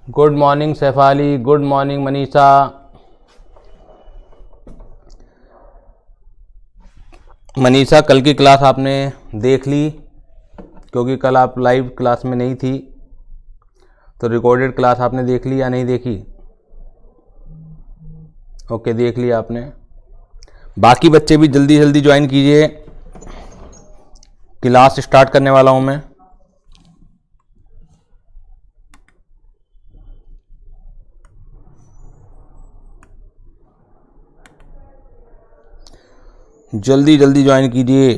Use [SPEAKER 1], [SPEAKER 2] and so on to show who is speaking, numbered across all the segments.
[SPEAKER 1] Good morning Shafali, good morning Manisha. Manisha, कल की class आपने देख ली? क्योंकि कल आप लाइव क्लास में नहीं थी, तो रिकॉर्डेड क्लास आपने देख ली या नहीं देखी? ओके, देख लिया आपने। बाकी बच्चे भी जल्दी जल्दी ज्वाइन कीजिए, क्लास स्टार्ट करने वाला हूं मैं। जल्दी जल्दी ज्वाइन कीजिए।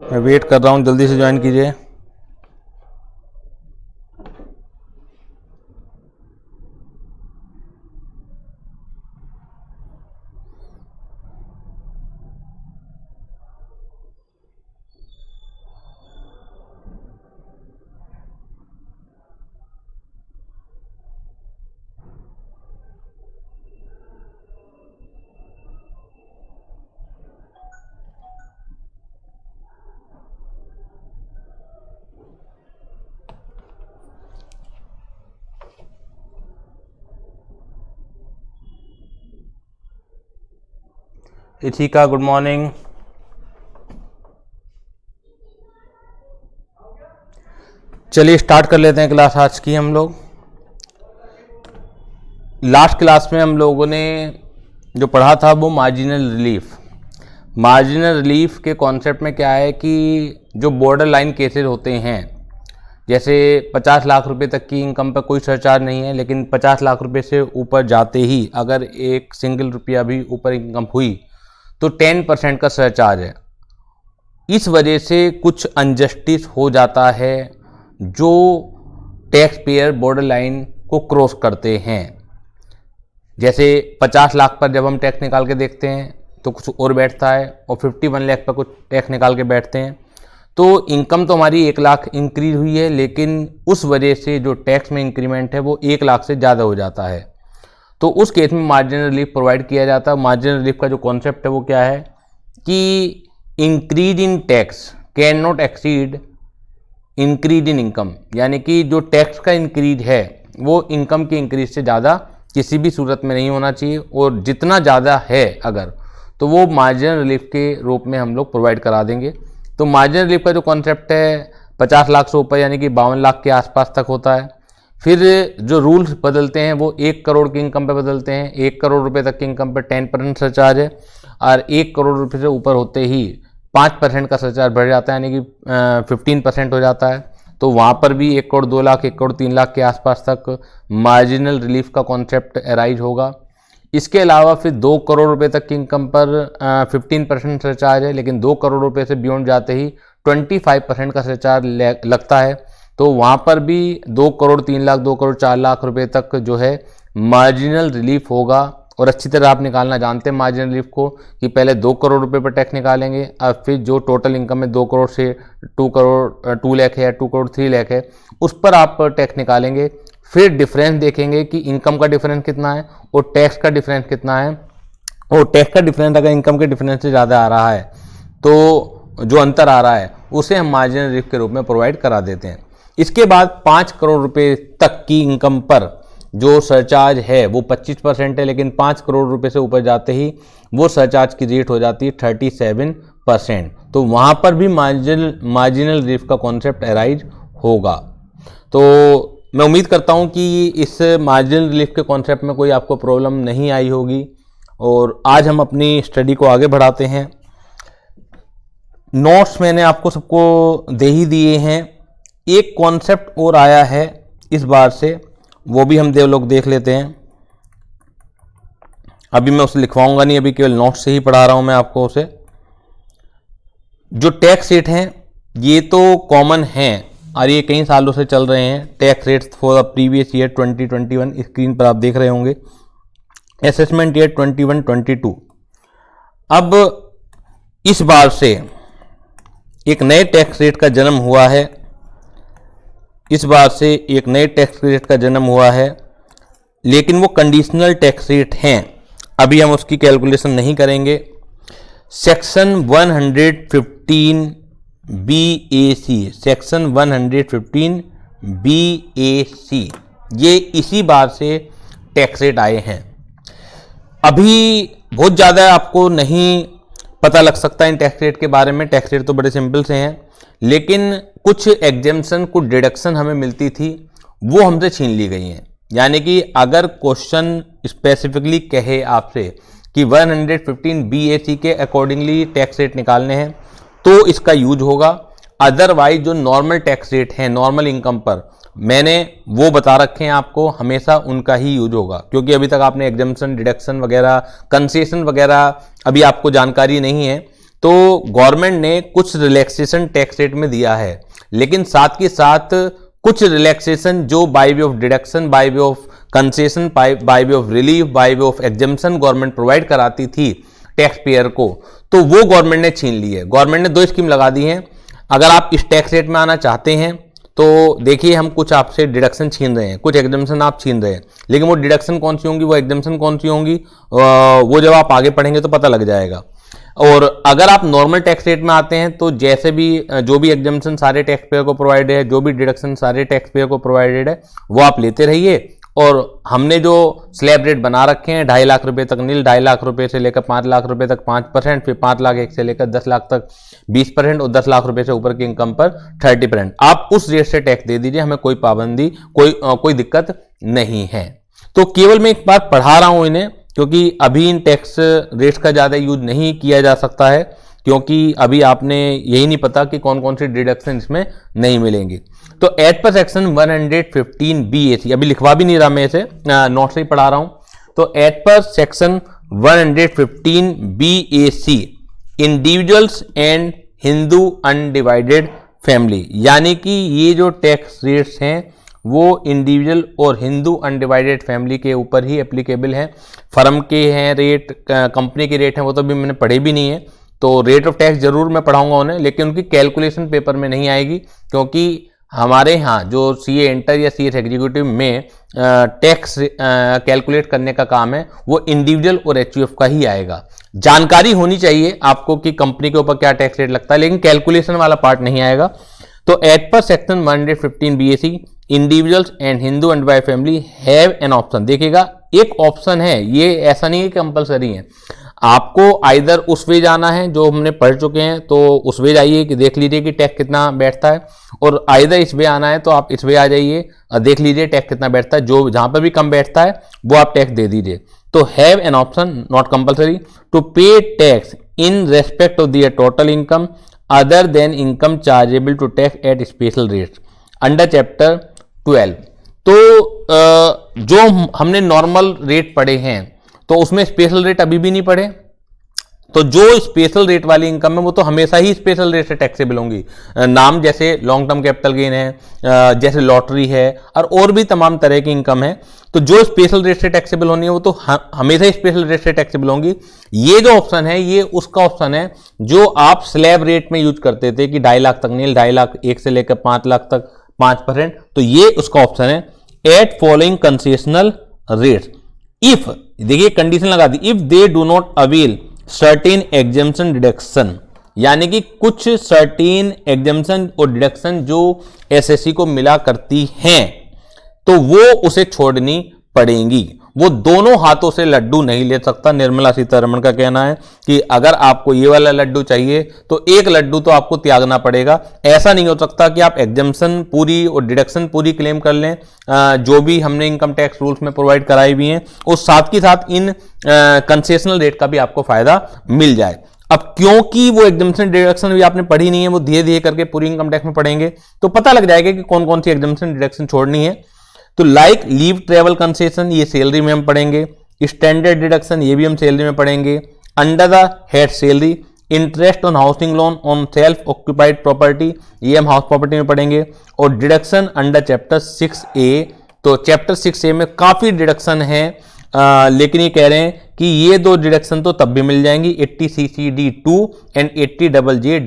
[SPEAKER 1] मैं वेट कर रहा हूं, जल्दी से ज्वाइन कीजिए। Ithaca, good morning. चलिए स्टार्ट कर लेते हैं क्लास आज की। हम लोग लास्ट क्लास में हम लोगों ने जो पढ़ा था वो मार्जिनल रिलीफ। मार्जिनल रिलीफ के कॉन्सेप्ट में क्या है कि जो बॉर्डर लाइन केसेस होते हैं, जैसे 50 लाख रुपए तक की इनकम पर कोई सरचार्ज नहीं है, लेकिन 50 लाख रुपए से ऊपर जाते ही अगर एक सिंगल रुपया भी ऊपर इनकम हुई तो 10% का सरचार्ज है। इस वजह से कुछ अनजस्टिस हो जाता है जो टैक्स पेयर बॉर्डर लाइन को क्रॉस करते हैं। जैसे 50 लाख पर जब हम टैक्स निकाल के देखते हैं तो कुछ और बैठता है, और 51 लाख पर कुछ टैक्स निकाल के बैठते हैं, तो इनकम तो हमारी 1 लाख इंक्रीज हुई है, लेकिन उस वजह से जो टैक्स में इंक्रीमेंट है वो 1 लाख से ज़्यादा हो जाता है। तो उस केस में मार्जिनल रिलीफ प्रोवाइड किया जाता है। मार्जिनल रिलीफ का जो कॉन्सेप्ट है वो क्या है कि increase in tax can not exceed increase in income, यानी कि जो टैक्स का इंक्रीज है वो इनकम के इंक्रीज से ज़्यादा किसी भी सूरत में नहीं होना चाहिए, और जितना ज़्यादा है अगर तो वो मार्जिनल रिलीफ के रूप में हम लोग प्रोवाइड करा देंगे। तो मार्जिनल रिलीफ का जो कॉन्सेप्ट है 50 लाख से ऊपर यानी कि 52 लाख के आसपास तक होता है। फिर जो रूल्स बदलते हैं वो 1 करोड़ की इनकम पे बदलते हैं। 1 करोड़ रुपए तक की इनकम पे 10% सरचार्ज है, और 1 करोड़ रुपए से ऊपर होते ही 5% का सरचार्ज बढ़ जाता है, यानी कि 15% हो जाता है। तो वहाँ पर भी 1 करोड़ 2 लाख 1 करोड़ 3 लाख के आसपास तक मार्जिनल रिलीफ का कॉन्सेप्ट अराइज होगा। इसके अलावा फिर 2 करोड़ रुपए तक की इनकम पर 15% सरचार्ज है, लेकिन 2 करोड़ रुपए से बियॉन्ड जाते ही 25% का सरचार्ज लगता है। तो वहाँ पर भी 2 करोड़ 3 लाख 2 करोड़ 4 लाख रुपए तक जो है मार्जिनल रिलीफ होगा। और अच्छी तरह आप निकालना जानते हैं मार्जिनल रिलीफ को कि पहले 2 करोड़ रुपए पर टैक्स निकालेंगे, और फिर जो टोटल इनकम है 2 करोड़ से 2 लाख है या 2 करोड़ 3 लाख है उस पर आप टैक्स निकालेंगे। फिर डिफरेंस देखेंगे कि इनकम का डिफरेंस कितना है और टैक्स का डिफरेंस कितना है, और टैक्स का डिफरेंस अगर इनकम के डिफरेंस से ज़्यादा आ रहा है तो जो अंतर आ रहा है उसे हम मार्जिनल रिलीफ के रूप में प्रोवाइड करा देते हैं। इसके बाद 5 करोड़ रुपए तक की इनकम पर जो सरचार्ज है वो 25% है, लेकिन 5 करोड़ रुपए से ऊपर जाते ही वो सरचार्ज की रेट हो जाती है 37%। तो वहाँ पर भी मार्जिनल रिलीफ का कॉन्सेप्ट अराइज होगा। तो मैं उम्मीद करता हूँ कि इस मार्जिनल रिलीफ के कॉन्सेप्ट में कोई आपको प्रॉब्लम नहीं आई होगी, और आज हम अपनी स्टडी को आगे बढ़ाते हैं। नोट्स मैंने आपको सबको दे ही दिए हैं। एक कॉन्सेप्ट और आया है इस बार से, वो भी हम लोग देख लेते हैं। अभी मैं उसे लिखवाऊंगा नहीं, अभी केवल नोट्स से ही पढ़ा रहा हूं मैं आपको उसे। जो टैक्स रेट हैं ये तो कॉमन हैं और ये कई सालों से चल रहे हैं। Tax rates for the previous year 2021 screen पर आप देख रहे होंगे। Assessment year 21-22। अब इस बार से एक नए टैक्स रेट का जन्म हुआ है, इस बात से एक नए टैक्स रेट का जन्म हुआ है, लेकिन वो कंडीशनल टैक्स रेट हैं। अभी हम उसकी कैलकुलेशन नहीं करेंगे। सेक्शन 115 BAC, सेक्शन 115 BAC, ये इसी बात से टैक्स रेट आए हैं। अभी बहुत ज़्यादा आपको नहीं पता लग सकता इन टैक्स रेट के बारे में। टैक्स रेट तो बड़े सिंपल से हैं, लेकिन कुछ एग्जेम्पशन, कुछ डिडक्शन हमें मिलती थी, वो हमसे छीन ली गई हैं। यानी कि अगर क्वेश्चन स्पेसिफिकली कहे आपसे कि 115 BAC के अकॉर्डिंगली टैक्स रेट निकालने हैं तो इसका यूज होगा। अदरवाइज जो नॉर्मल टैक्स रेट है नॉर्मल इनकम पर, मैंने वो बता रखे हैं आपको, हमेशा उनका ही यूज होगा। क्योंकि अभी तक आपने एग्जेम्पशन, डिडक्शन वगैरह, कंसेशन वगैरह अभी आपको जानकारी नहीं है। तो गवर्नमेंट ने कुछ रिलैक्सेशन टैक्स रेट में दिया है, लेकिन साथ के साथ कुछ रिलैक्सेशन जो by way of deduction, by way of concession, by way of relief, by way of exemption government provide कराती थी टैक्स पेयर को, तो वो गवर्नमेंट ने छीन ली है। गवर्नमेंट ने 2 स्कीम लगा दी हैं। अगर आप इस टैक्स रेट में आना चाहते हैं तो देखिए, हम कुछ आपसे डिडक्शन छीन रहे हैं, कुछ एग्जेम्पशन आप छीन रहे हैं, लेकिन वो डिडक्शन कौन सी होंगी, वो एग्जेम्पशन कौन सी होंगी, वो जब आप आगे पढ़ेंगे तो पता लग जाएगा। और अगर आप नॉर्मल टैक्स रेट में आते हैं तो जैसे भी जो भी एग्जेम्पशन सारे टैक्स पेयर को प्रोवाइडेड है, जो भी डिडक्शन सारे टैक्स पेयर को प्रोवाइडेड है, वो आप लेते रहिए। और हमने जो स्लैब रेट बना रखे हैं 2.5 लाख रुपए तक नील, 2.5 लाख रुपए से लेकर 5 लाख रुपए तक 5%, फिर 5 लाख 1 से लेकर 10 लाख तक 20% और 10 लाख रुपए से ऊपर की इनकम पर 30%, आप उस रेट से टैक्स दे दीजिए, हमें कोई पाबंदी, कोई दिक्कत नहीं है। तो केवल मैं एक बार पढ़ा रहा हूं इन्हें, क्योंकि अभी इन टैक्स रेट्स का ज़्यादा यूज नहीं किया जा सकता है, क्योंकि अभी आपने यही नहीं पता कि कौन कौन सी डिडक्शन इसमें नहीं मिलेंगी। तो एज पर सेक्शन 115 BAC, अभी लिखवा भी नहीं रहा मैं इसे, नोट से ही पढ़ा रहा हूं। तो as per section 115 BAC, individuals and Hindu undivided family, यानी कि ये जो टैक्स रेट्स हैं वो इंडिविजुअल और हिंदू अनडिवाइडेड फैमिली के ऊपर ही एप्लीकेबल हैं। फर्म के हैं रेट, कंपनी के रेट हैं, वो तो अभी मैंने पढ़े भी नहीं है। तो रेट ऑफ टैक्स जरूर मैं पढ़ाऊंगा उन्हें, लेकिन उनकी कैलकुलेशन पेपर में नहीं आएगी, क्योंकि हमारे यहाँ जो CA इंटर या CS एग्जीक्यूटिव में टैक्स कैलकुलेट करने का काम है वो इंडिविजुअल और HUF का ही आएगा। जानकारी होनी चाहिए आपको कि कंपनी के ऊपर क्या टैक्स रेट लगता है, लेकिन कैलकुलेशन वाला पार्ट नहीं आएगा। तो as per section 115 BAC, individuals and Hindu undivided family have an option. देखिएगा, एक ऑप्शन है, ये ऐसा नहीं है कि कंपलसरी है। आपको आइदर उस वे जाना है जो हमने पढ़ चुके हैं, तो उस वे जाइए कि देख लीजिए कि टैक्स कितना बैठता है, और आइदर इस वे आना है तो आप इस वे आ जाइए, देख लीजिए टैक्स कितना बैठता है, जो जहां पर भी कम बैठता है वो आप टैक्स दे दीजिए। तो have an option, not compulsory, to pay tax in respect of their total income other than income chargeable to tax at special rates under chapter 12। तो जो हमने नॉर्मल रेट पढ़े हैं तो उसमें स्पेशल रेट अभी भी नहीं पढ़े, तो जो स्पेशल रेट वाली इनकम है वो तो हमेशा ही स्पेशल रेट से टैक्सेबल होंगी। नाम जैसे लॉन्ग टर्म कैपिटल गेन है, जैसे लॉटरी है, और भी तमाम तरह की इनकम है। तो जो स्पेशल रेट से टैक्सेबल होनी है वो तो हमेशा ही स्पेशल रेट से टैक्सेबल होंगी। ये जो ऑप्शन है ये उसका ऑप्शन है जो आप स्लैब रेट में यूज करते थे कि 2.5 लाख तक नील, 2.5 लाख 1 से लेकर 5 लाख तक 5%, तो ये उसका ऑप्शन है। At following concessional rate if, देखिए कंडीशन लगा दी, if they do not avail certain exemption deduction, यानी कि कुछ सर्टेन एग्जेम्पशन और डिडक्शन जो SSC को मिला करती हैं तो वो उसे छोड़नी पड़ेंगी। वो दोनों हाथों से लड्डू नहीं ले सकता। निर्मला सीतारमण का कहना है कि अगर आपको ये वाला लड्डू चाहिए तो एक लड्डू तो आपको त्यागना पड़ेगा। ऐसा नहीं हो सकता कि आप एग्जेम्पशन पूरी और डिडक्शन पूरी क्लेम कर लें, जो भी हमने इनकम टैक्स रूल्स में प्रोवाइड कराई हुई हैं, और साथ ही साथ इन कंसेशनल रेट का भी आपको फायदा मिल जाए। अब क्योंकि वो एग्जेम्पशन डिडक्शन भी आपने पढ़ी नहीं है, वो धीरे धीरे करके पूरी इनकम टैक्स में पढ़ेंगे तो पता लग जाएगा कि कौन कौन सी एग्जेम्पशन डिडक्शन छोड़नी है। तो लाइक लीव ट्रेवल कंसेशन, ये सैलरी में हम पढ़ेंगे। स्टैंडर्ड डिडक्शन, ये भी हम सैलरी में पढ़ेंगे। Under the head salary, interest on housing loan on self occupied property, ये हम हाउस प्रॉपर्टी में पढ़ेंगे। और डिडक्शन अंडर चैप्टर 6A, तो चैप्टर 6A में काफी डिडक्शन है, लेकिन ये कह रहे हैं कि ये 2 डिडक्शन तो तब भी मिल जाएंगी, 80CCD2 एंड 80JJ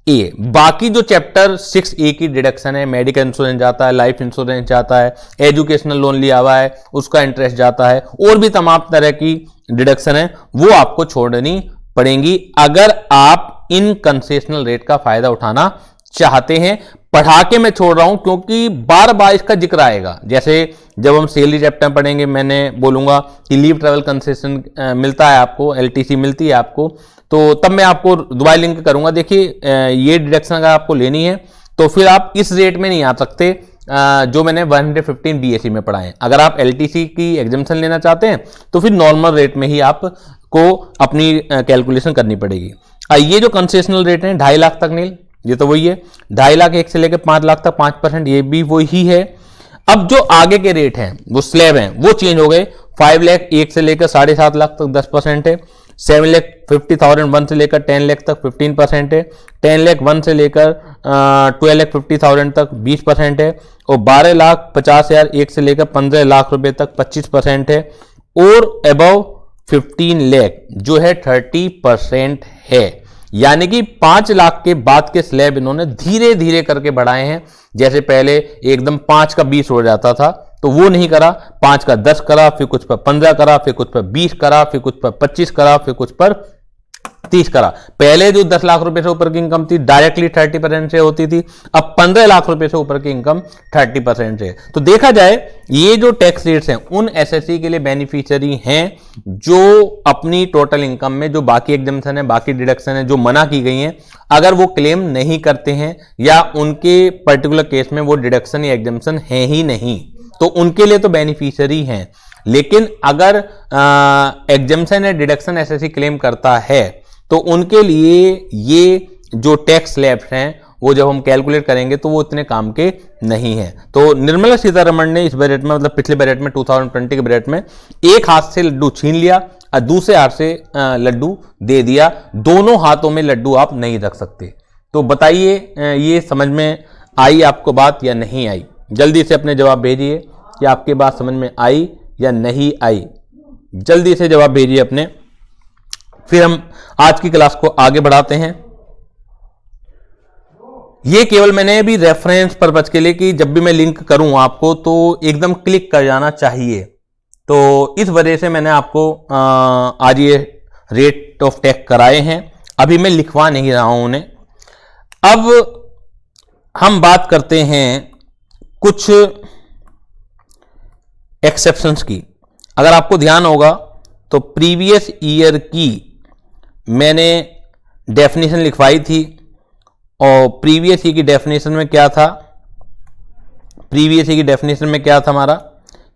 [SPEAKER 1] ए। बाकी जो चैप्टर 6A की डिडक्शन है, मेडिकल इंश्योरेंस जाता है, लाइफ इंश्योरेंस जाता है, एजुकेशनल लोन लिया हुआ है उसका इंटरेस्ट जाता है, और भी तमाम तरह की डिडक्शन है, वो आपको छोड़नी पड़ेंगी अगर आप इन कंसेशनल रेट का फायदा उठाना चाहते हैं। पढ़ा के मैं छोड़ रहा हूं क्योंकि बार बार इसका जिक्र आएगा। जैसे जब हम सैलरी चैप्टर पढ़ेंगे, मैंने बोलूंगा कि लीव ट्रैवल कंसेशन मिलता है आपको, LTC मिलती है आपको, तो तब मैं आपको दोबारा लिंक करूंगा। देखिए ये डिडक्शन अगर आपको लेनी है तो फिर आप इस रेट में नहीं आ सकते जो मैंने 115 BAC में पढ़ा है। अगर आप LTC की एग्जाम्शन लेना चाहते हैं तो फिर नॉर्मल रेट में ही आपको अपनी कैलकुलेशन करनी पड़ेगी। ये जो कंसेशनल रेट है 2.5 लाख तक नील, ये तो वही है, 2.5 लाख 1 से लेकर 5 लाख तक 5%, ये भी वही है। अब जो आगे के रेट हैं वो स्लैब हैं वो चेंज हो गए। 5 लाख 1 से लेकर 7.5 लाख तक 10% है, 7,50,000 1 से लेकर 10 लाख तक 15% है, 10 लाख 1 से लेकर 12,50,000 तक 20% है, और 12,50,000 1 से लेकर 15 लाख रुपए तक 25% है, और अबव 15 लाख जो है 30% है। यानी कि 5 लाख के बाद के स्लैब इन्होंने धीरे धीरे करके बढ़ाए हैं। जैसे पहले एकदम 5 का 20 हो जाता था तो वो नहीं करा, 5 का 10 करा, फिर कुछ पर 15 करा, फिर कुछ पर 20 करा, फिर कुछ पर 25 करा, फिर कुछ पर 30 करा। पहले जो 10 लाख रुपए से ऊपर की इनकम थी डायरेक्टली 30% से होती थी, अब 15 लाख रुपए से ऊपर की इनकम 30% से। तो देखा जाए ये जो टैक्स रेट्स हैं उन SSC के लिए बेनिफिशियरी हैं जो अपनी टोटल इनकम में जो बाकी एग्जम्पशन है, बाकी डिडक्शन है जो मना की गई हैं, अगर वो क्लेम नहीं करते हैं या उनके पर्टिकुलर केस में वो डिडक्शन या एग्जम्पशन है ही नहीं, तो उनके लिए तो बेनिफिशियरी हैं। लेकिन अगर एग्जम्पशन या डिडक्शन SSC क्लेम करता है तो उनके लिए ये जो टैक्स स्लैब्स हैं वो जब हम कैलकुलेट करेंगे तो वो इतने काम के नहीं है। तो निर्मला सीतारमण ने इस बजट में, मतलब पिछले बजट में 2020 के बजट में, एक हाथ से लड्डू छीन लिया और दूसरे हाथ से लड्डू दे दिया। दोनों हाथों में लड्डू आप नहीं रख सकते। तो बताइए ये समझ में आई आपको बात या नहीं आई? जल्दी से अपने जवाब भेजिए कि आपकी बात समझ में आई या नहीं आई। जल्दी से जवाब भेजिए अपने, फिर हम आज की क्लास को आगे बढ़ाते हैं। ये केवल मैंने अभी रेफरेंस पर्पज के लिए कि जब भी मैं लिंक करूं आपको तो एकदम क्लिक कर जाना चाहिए, तो इस वजह से मैंने आपको आज ये रेट ऑफ टैक्स कराए हैं। अभी मैं लिखवा नहीं रहा हूं उन्हें। अब हम बात करते हैं कुछ एक्सेप्शंस की। अगर आपको ध्यान होगा तो प्रीवियस ईयर की मैंने डेफिनेशन लिखवाई थी, और प्रीवियस ईयर की डेफिनेशन में क्या था? प्रीवियस ईयर की डेफिनेशन में क्या था हमारा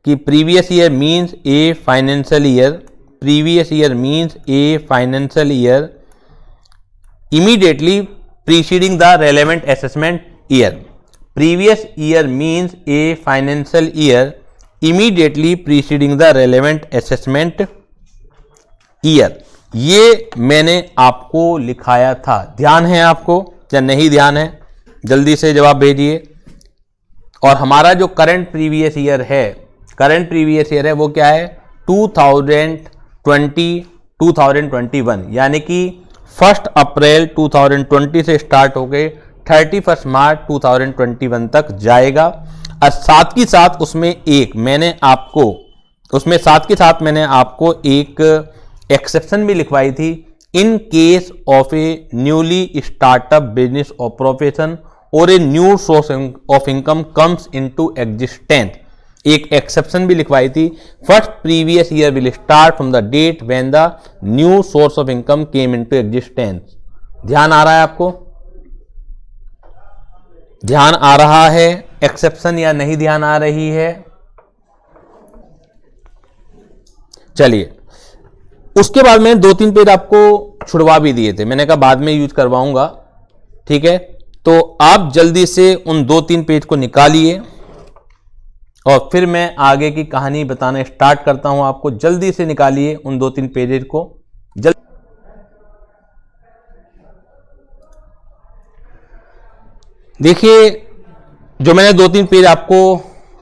[SPEAKER 1] कि previous year means a financial year, previous year means a financial year immediately preceding the relevant assessment year. Previous year means a financial year immediately preceding the relevant assessment year. ये मैंने आपको लिखाया था। ध्यान है आपको या नहीं ध्यान है? जल्दी से जवाब भेजिए। और हमारा जो करंट प्रीवियस ईयर है, करंट प्रीवियस ईयर है वो क्या है? 2020 2021, यानी कि 1 अप्रैल 2020 से स्टार्ट हो गए 31 मार्च 2021 तक जाएगा। और साथ ही साथ उसमें मैंने आपको एक एक्सेप्शन भी लिखवाई थी। In case of a newly startup business और प्रोफेशन और a new source of income comes into existence, एक एक्सेप्शन भी लिखवाई थी। First previous year will start from the date when the new source of income came into existence. ध्यान आ रहा है आपको? ध्यान आ रहा है एक्सेप्शन या नहीं ध्यान आ रही है? चलिए, उसके बाद मैंने 2-3 पेज आपको छुड़वा भी दिए थे। मैंने कहा बाद में यूज करवाऊंगा, ठीक है? तो आप जल्दी से उन 2-3 पेज को निकालिए और फिर मैं आगे की कहानी बताना स्टार्ट करता हूं आपको। जल्दी से निकालिए उन 2-3 पेजेज को। देखिए, जो मैंने 2-3 पेज आपको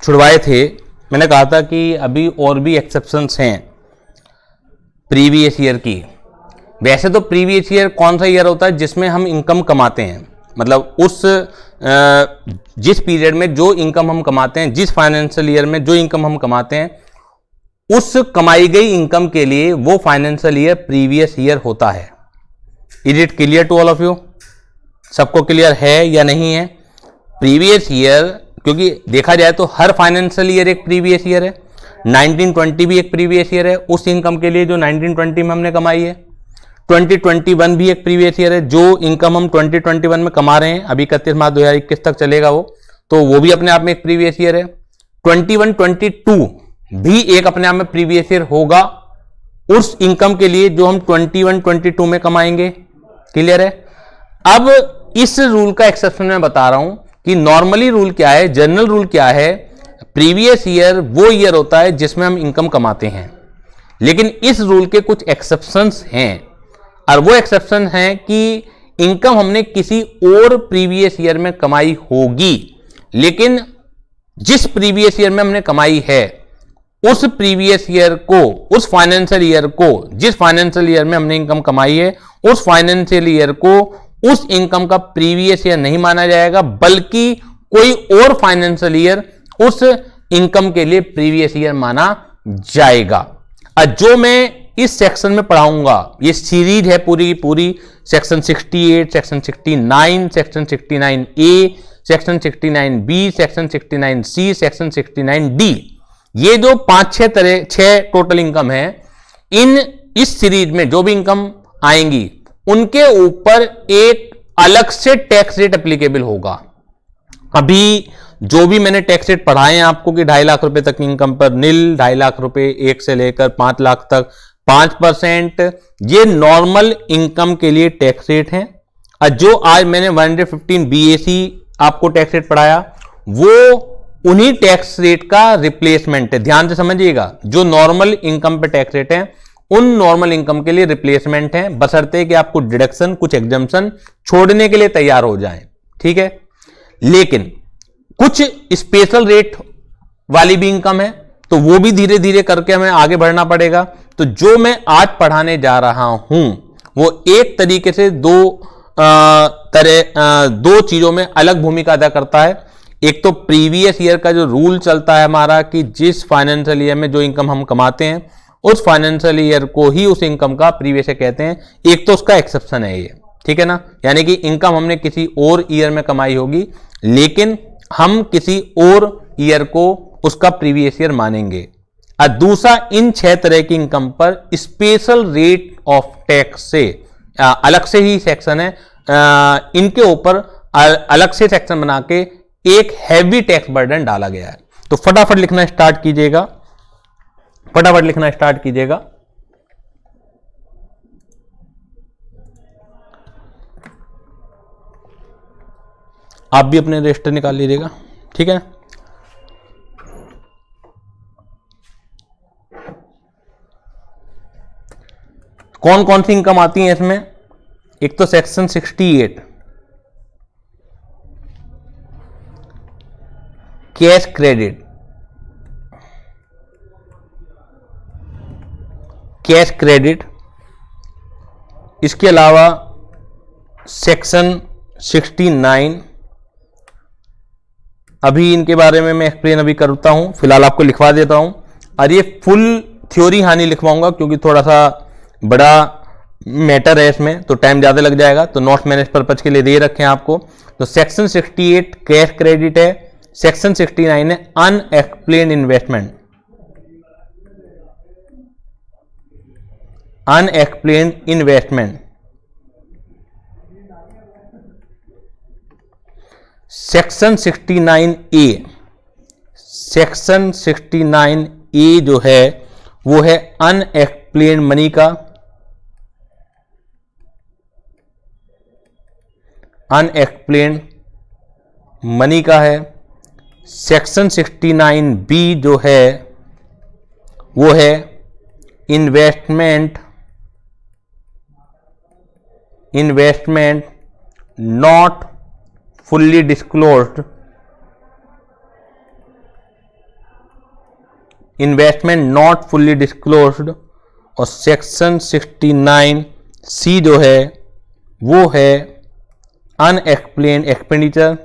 [SPEAKER 1] छुड़वाए थे, मैंने कहा था कि अभी और भी एक्सेप्शंस हैं प्रीवियस ईयर की। वैसे तो प्रीवियस ईयर कौन सा ईयर होता है जिसमें हम इनकम कमाते हैं? मतलब उस जिस पीरियड में जो इनकम हम कमाते हैं, जिस फाइनेंशियल ईयर में जो इनकम हम कमाते हैं, उस कमाई गई इनकम के लिए वो फाइनेंशियल ईयर प्रीवियस ईयर होता है। Is it clear to all of you? सबको क्लियर है या नहीं है? प्रीवियस ईयर, क्योंकि देखा जाए तो हर फाइनेंशियल ईयर एक प्रीवियस ईयर है। 1920 भी एक प्रीवियस ईयर है उस इनकम के लिए जो 1920 में हमने कमाई है। 2021 भी एक प्रीवियस ईयर है, जो इनकम हम 2021 में कमा रहे हैं, अभी 31 मार्च 2021 तक चलेगा वो, तो वो भी अपने आप में एक प्रीवियस ईयर है। 21-22 भी एक अपने आप में प्रीवियस ईयर होगा उस इनकम के लिए जो हम 21-22 में कमाएंगे। क्लियर है? अब इस रूल का एक्सेप्शन मैं बता रहा हूं कि नॉर्मली रूल क्या है, जनरल रूल क्या है, प्रीवियस ईयर वो ईयर होता है जिसमें हम इनकम कमाते हैं। लेकिन इस रूल के कुछ एक्सेप्शंस हैं, और वो एक्सेप्शन है कि इनकम हमने किसी और प्रीवियस ईयर में कमाई होगी, लेकिन जिस प्रीवियस ईयर में हमने कमाई है उस प्रीवियस ईयर को, उस फाइनेंशियल ईयर को, जिस फाइनेंशियल ईयर में हमने इनकम कमाई है उस फाइनेंशियल ईयर को उस इनकम का प्रीवियस ईयर नहीं माना जाएगा, बल्कि कोई और फाइनेंशियल ईयर उस इनकम के लिए प्रीवियस ईयर माना जाएगा। और जो मैं इस सेक्शन में पढ़ाऊंगा, ये सीरीज है पूरी की पूरी, section 68, section 69, section 69A, section 69B, section 69C, section 69D, ये जो 5-6 टोटल इनकम है, इस सीरीज में जो भी इनकम आएंगी उनके ऊपर एक अलग से टैक्स रेट एप्लीकेबल होगा। अभी जो भी मैंने टैक्स रेट पढ़ाए हैं आपको कि 2.5 लाख रुपए तक की इनकम पर निल, 2.5 लाख रुपए 1 से लेकर 5 लाख तक 5%, ये नॉर्मल इनकम के लिए टैक्स रेट है। और जो आज मैंने 115 BAC आपको टैक्स रेट पढ़ाया वो उन्हीं टैक्स रेट का रिप्लेसमेंट है। ध्यान से समझिएगा, जो नॉर्मल इनकम पे टैक्स रेट है उन नॉर्मल इनकम के लिए रिप्लेसमेंट है, बशर्ते कि आपको डिडक्शन, कुछ एग्जम्पशन छोड़ने के लिए तैयार हो जाएं। ठीक है? लेकिन कुछ स्पेशल रेट वाली भी इनकम है, तो वो भी धीरे धीरे करके हमें आगे बढ़ना पड़ेगा। तो जो मैं आज पढ़ाने जा रहा हूं वो एक तरीके से दो चीजों में अलग भूमिका अदा करता है। एक तो प्रीवियस ईयर का जो रूल चलता है हमारा कि जिस फाइनेंशियल ईयर में जो इनकम हम कमाते हैं उस फाइनेंशियल ईयर को ही उस इनकम का प्रीवियस ईयर कहते हैं। एक तो उसका एक्सेप्शन है ये, ठीक है ना, यानी कि इनकम हमने किसी और ईयर में कमाई होगी लेकिन हम किसी और ईयर को उसका प्रीवियस ईयर मानेंगे। और दूसरा, इन 6 तरह की इनकम पर स्पेशल रेट ऑफ टैक्स से अलग से ही सेक्शन है, इनके ऊपर अलग से सेक्शन बना के एक हैवी टैक्स बर्डन डाला गया है। तो फटाफट लिखना स्टार्ट कीजिएगा, फटाफट लिखना स्टार्ट कीजिएगा। आप भी अपने रजिस्टर निकाल लीजिएगा, ठीक है। कौन कौन सी इनकम आती है इसमें? एक तो section 68 cash credit, cash credit. इसके अलावा सेक्शन 69, अभी इनके बारे में मैं एक्सप्लेन अभी करता हूं, फिलहाल आपको लिखवा देता हूं। और ये फुल थ्योरी हानि लिखवाऊंगा क्योंकि थोड़ा सा बड़ा मैटर है इसमें, तो टाइम ज्यादा लग जाएगा, तो नोट्स मैंने इस पर्पज के लिए दे रखे हैं आपको। तो सेक्शन 68 कैश क्रेडिट है, सेक्शन 69 है unexplained investment, unexplained investment. Section 69A, section 69A जो है वो है अनएक्सप्लेन्ड मनी का, अनएक्सप्लेन्ड मनी का है। सेक्शन 69B जो है वो है investment, investment not fully disclosed, investment not fully disclosed. और सेक्शन 69C जो है वो है अनएक्सप्लेन्ड एक्सपेंडिचर,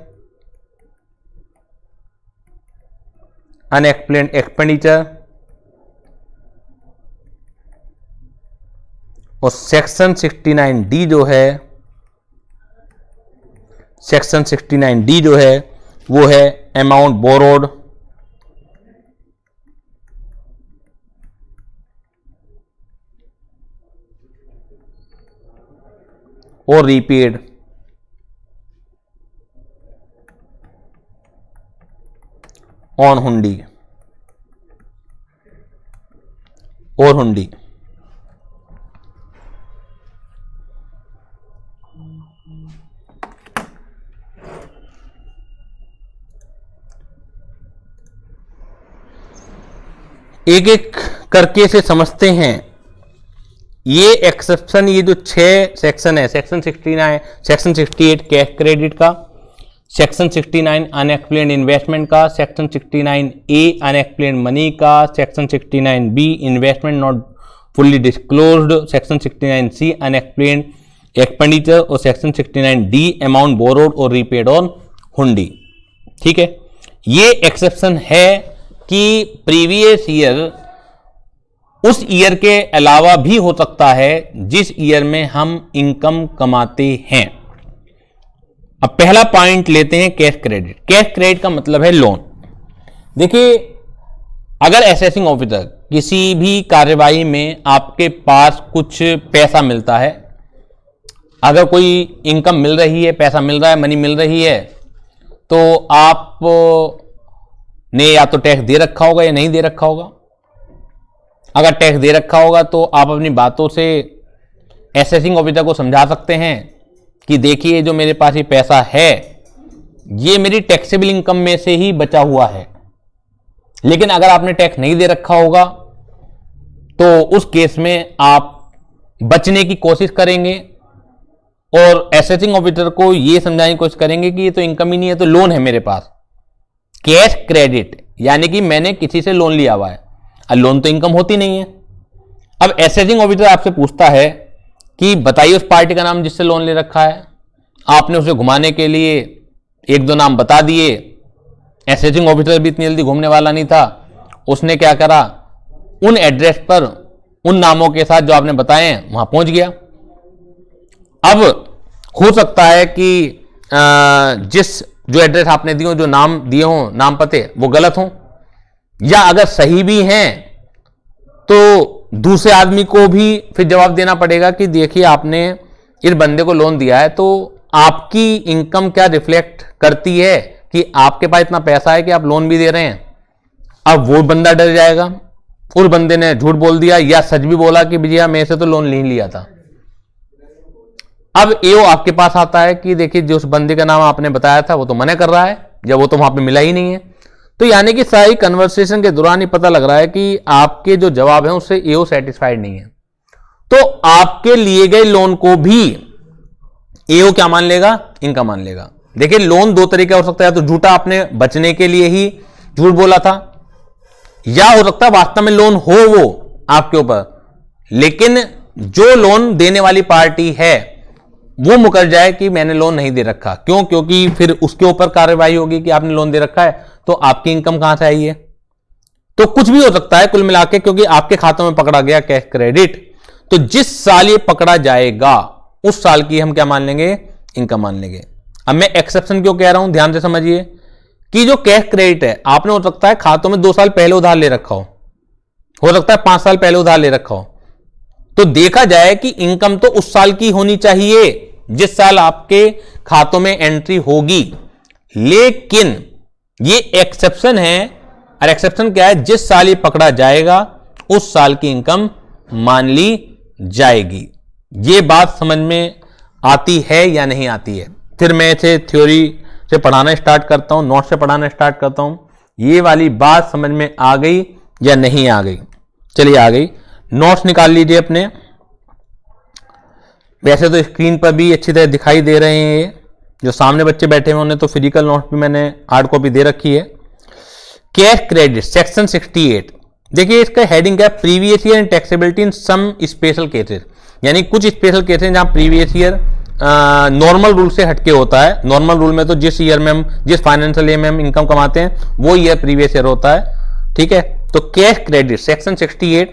[SPEAKER 1] अनएक्सप्लेन्ड एक्सपेंडिचर, और सेक्शन 69D जो है, सेक्शन 69D जो है वो है अमाउंट बोरोड और रीपेड ऑन हुंडी और हुंडी। एक एक करके से समझते हैं। ये एक्सेप्शन, ये जो 6 सेक्शन है, सेक्शन 69, सेक्शन 68 कैश क्रेडिट का, सेक्शन 69 अनएक्सप्लेन्ड इन्वेस्टमेंट का, सेक्शन 69A अनएक्सप्लेन्ड मनी का, section 69B investment not fully disclosed, section 69C unexplained expenditure और सेक्शन 69D अमाउंट बोरोड और रीपेड ऑन हुंडी। ठीक है, ये एक्सेप्शन है कि प्रीवियस ईयर उस ईयर के अलावा भी हो सकता है जिस ईयर में हम इनकम कमाते हैं। अब पहला पॉइंट लेते हैं कैश क्रेडिट। कैश क्रेडिट का मतलब है लोन। देखिए, अगर असेसिंग ऑफिसर किसी भी कार्यवाही में आपके पास कुछ पैसा मिलता है, अगर कोई इनकम मिल रही है, पैसा मिल रहा है, मनी मिल रही है, तो आप ने या तो टैक्स दे रखा होगा या नहीं दे रखा होगा। अगर टैक्स दे रखा होगा तो आप अपनी बातों से असेसिंग ऑफिसर को समझा सकते हैं कि देखिए, जो मेरे पास ये पैसा है ये मेरी टैक्सेबल इनकम में से ही बचा हुआ है। लेकिन अगर आपने टैक्स नहीं दे रखा होगा तो उस केस में आप बचने की कोशिश करेंगे और असेसिंग ऑफिसर को ये समझाने की कोशिश करेंगे कि ये तो इनकम ही नहीं है, तो लोन है मेरे पास। कैश क्रेडिट यानी कि मैंने किसी से लोन लिया हुआ है, और लोन तो इनकम होती नहीं है। अब असेसिंग ऑफिसर आपसे पूछता है कि बताइए उस पार्टी का नाम जिससे लोन ले रखा है। आपने उसे घुमाने के लिए 1-2 नाम बता दिए। असेसिंग ऑफिसर भी इतनी जल्दी घूमने वाला नहीं था। उसने क्या करा, उन एड्रेस पर उन नामों के साथ जो आपने बताए हैं वहां पहुंच गया। अब हो सकता है कि जिस जो एड्रेस आपने दिए हो, जो नाम दिए हो, नाम पते, वो गलत हो, या अगर सही भी हैं तो दूसरे आदमी को भी फिर जवाब देना पड़ेगा कि देखिए, आपने इस बंदे को लोन दिया है तो आपकी इनकम क्या रिफ्लेक्ट करती है कि आपके पास इतना पैसा है कि आप लोन भी दे रहे हैं। अब वो बंदा डर जाएगा, उस बंदे ने झूठ बोल दिया या सच भी बोला कि भैया मैं से तो लोन नहीं लिया था। अब एओ आपके पास आता है कि देखिए, जो उस बंदे का नाम आपने बताया था वो तो मना कर रहा है, या वो तो वहां पे मिला ही नहीं है। तो यानी कि सारी कन्वर्सेशन के दौरान ही पता लग रहा है कि आपके जो जवाब हैं उससे एओ सेटिस्फाइड नहीं है। तो आपके लिए गए लोन को भी एओ क्या मान लेगा, इनकम मान लेगा। देखिए, लोन 2 तरीके हो सकता है, तो झूठा आपने बचने के लिए ही झूठ बोला था, या हो सकता है वास्तव में लोन हो वो आपके ऊपर, लेकिन जो लोन देने वाली पार्टी है वो मुकर जाए कि मैंने लोन नहीं दे रखा। क्यों? क्योंकि फिर उसके ऊपर कार्रवाई होगी कि आपने लोन दे रखा है, तो आपकी इनकम कहां से आई है। तो कुछ भी हो सकता है कुल मिला के, क्योंकि आपके खातों में पकड़ा गया कैश क्रेडिट, तो जिस साल ये पकड़ा जाएगा उस साल की हम क्या मान लेंगे, इनकम मान लेंगे। अब मैं एक्सेप्शन क्यों कह रहा हूं, ध्यान से समझिए कि जो कैश क्रेडिट है, आपने हो सकता है खातों में 2 साल पहले उधार ले रखा हो सकता है 5 साल पहले उधार ले रखा हो, तो देखा जाए कि इनकम तो उस साल की होनी चाहिए जिस साल आपके खातों में एंट्री होगी। लेकिन ये एक्सेप्शन है, और एक्सेप्शन क्या है, जिस साल ये पकड़ा जाएगा उस साल की इनकम मान ली जाएगी। ये बात समझ में आती है या नहीं आती है? फिर मैं इसे थ्योरी से पढ़ाना स्टार्ट करता हूं, नोट से पढ़ाना स्टार्ट करता हूं। ये वाली बात समझ में आ गई या नहीं आ गई? चलिए, आ गई। नोट्स निकाल लीजिए अपने। वैसे तो स्क्रीन पर भी अच्छी तरह दिखाई दे रहे हैं, ये जो सामने बच्चे बैठे हैं उन्हें तो फिजिकल नोट भी मैंने हार्ड कॉपी दे रखी है। कैश क्रेडिट सेक्शन 68, देखिए इसका हेडिंग क्या है, previous year and taxability in some special cases, यानी कुछ स्पेशल केसेस जहां प्रीवियस ईयर नॉर्मल रूल से हटके होता है। नॉर्मल रूल में तो जिस ईयर में हम, जिस फाइनेंशियल ईयर में हम इनकम कमाते हैं वो ईयर प्रीवियस ईयर होता है। ठीक है, तो cash credit section 68,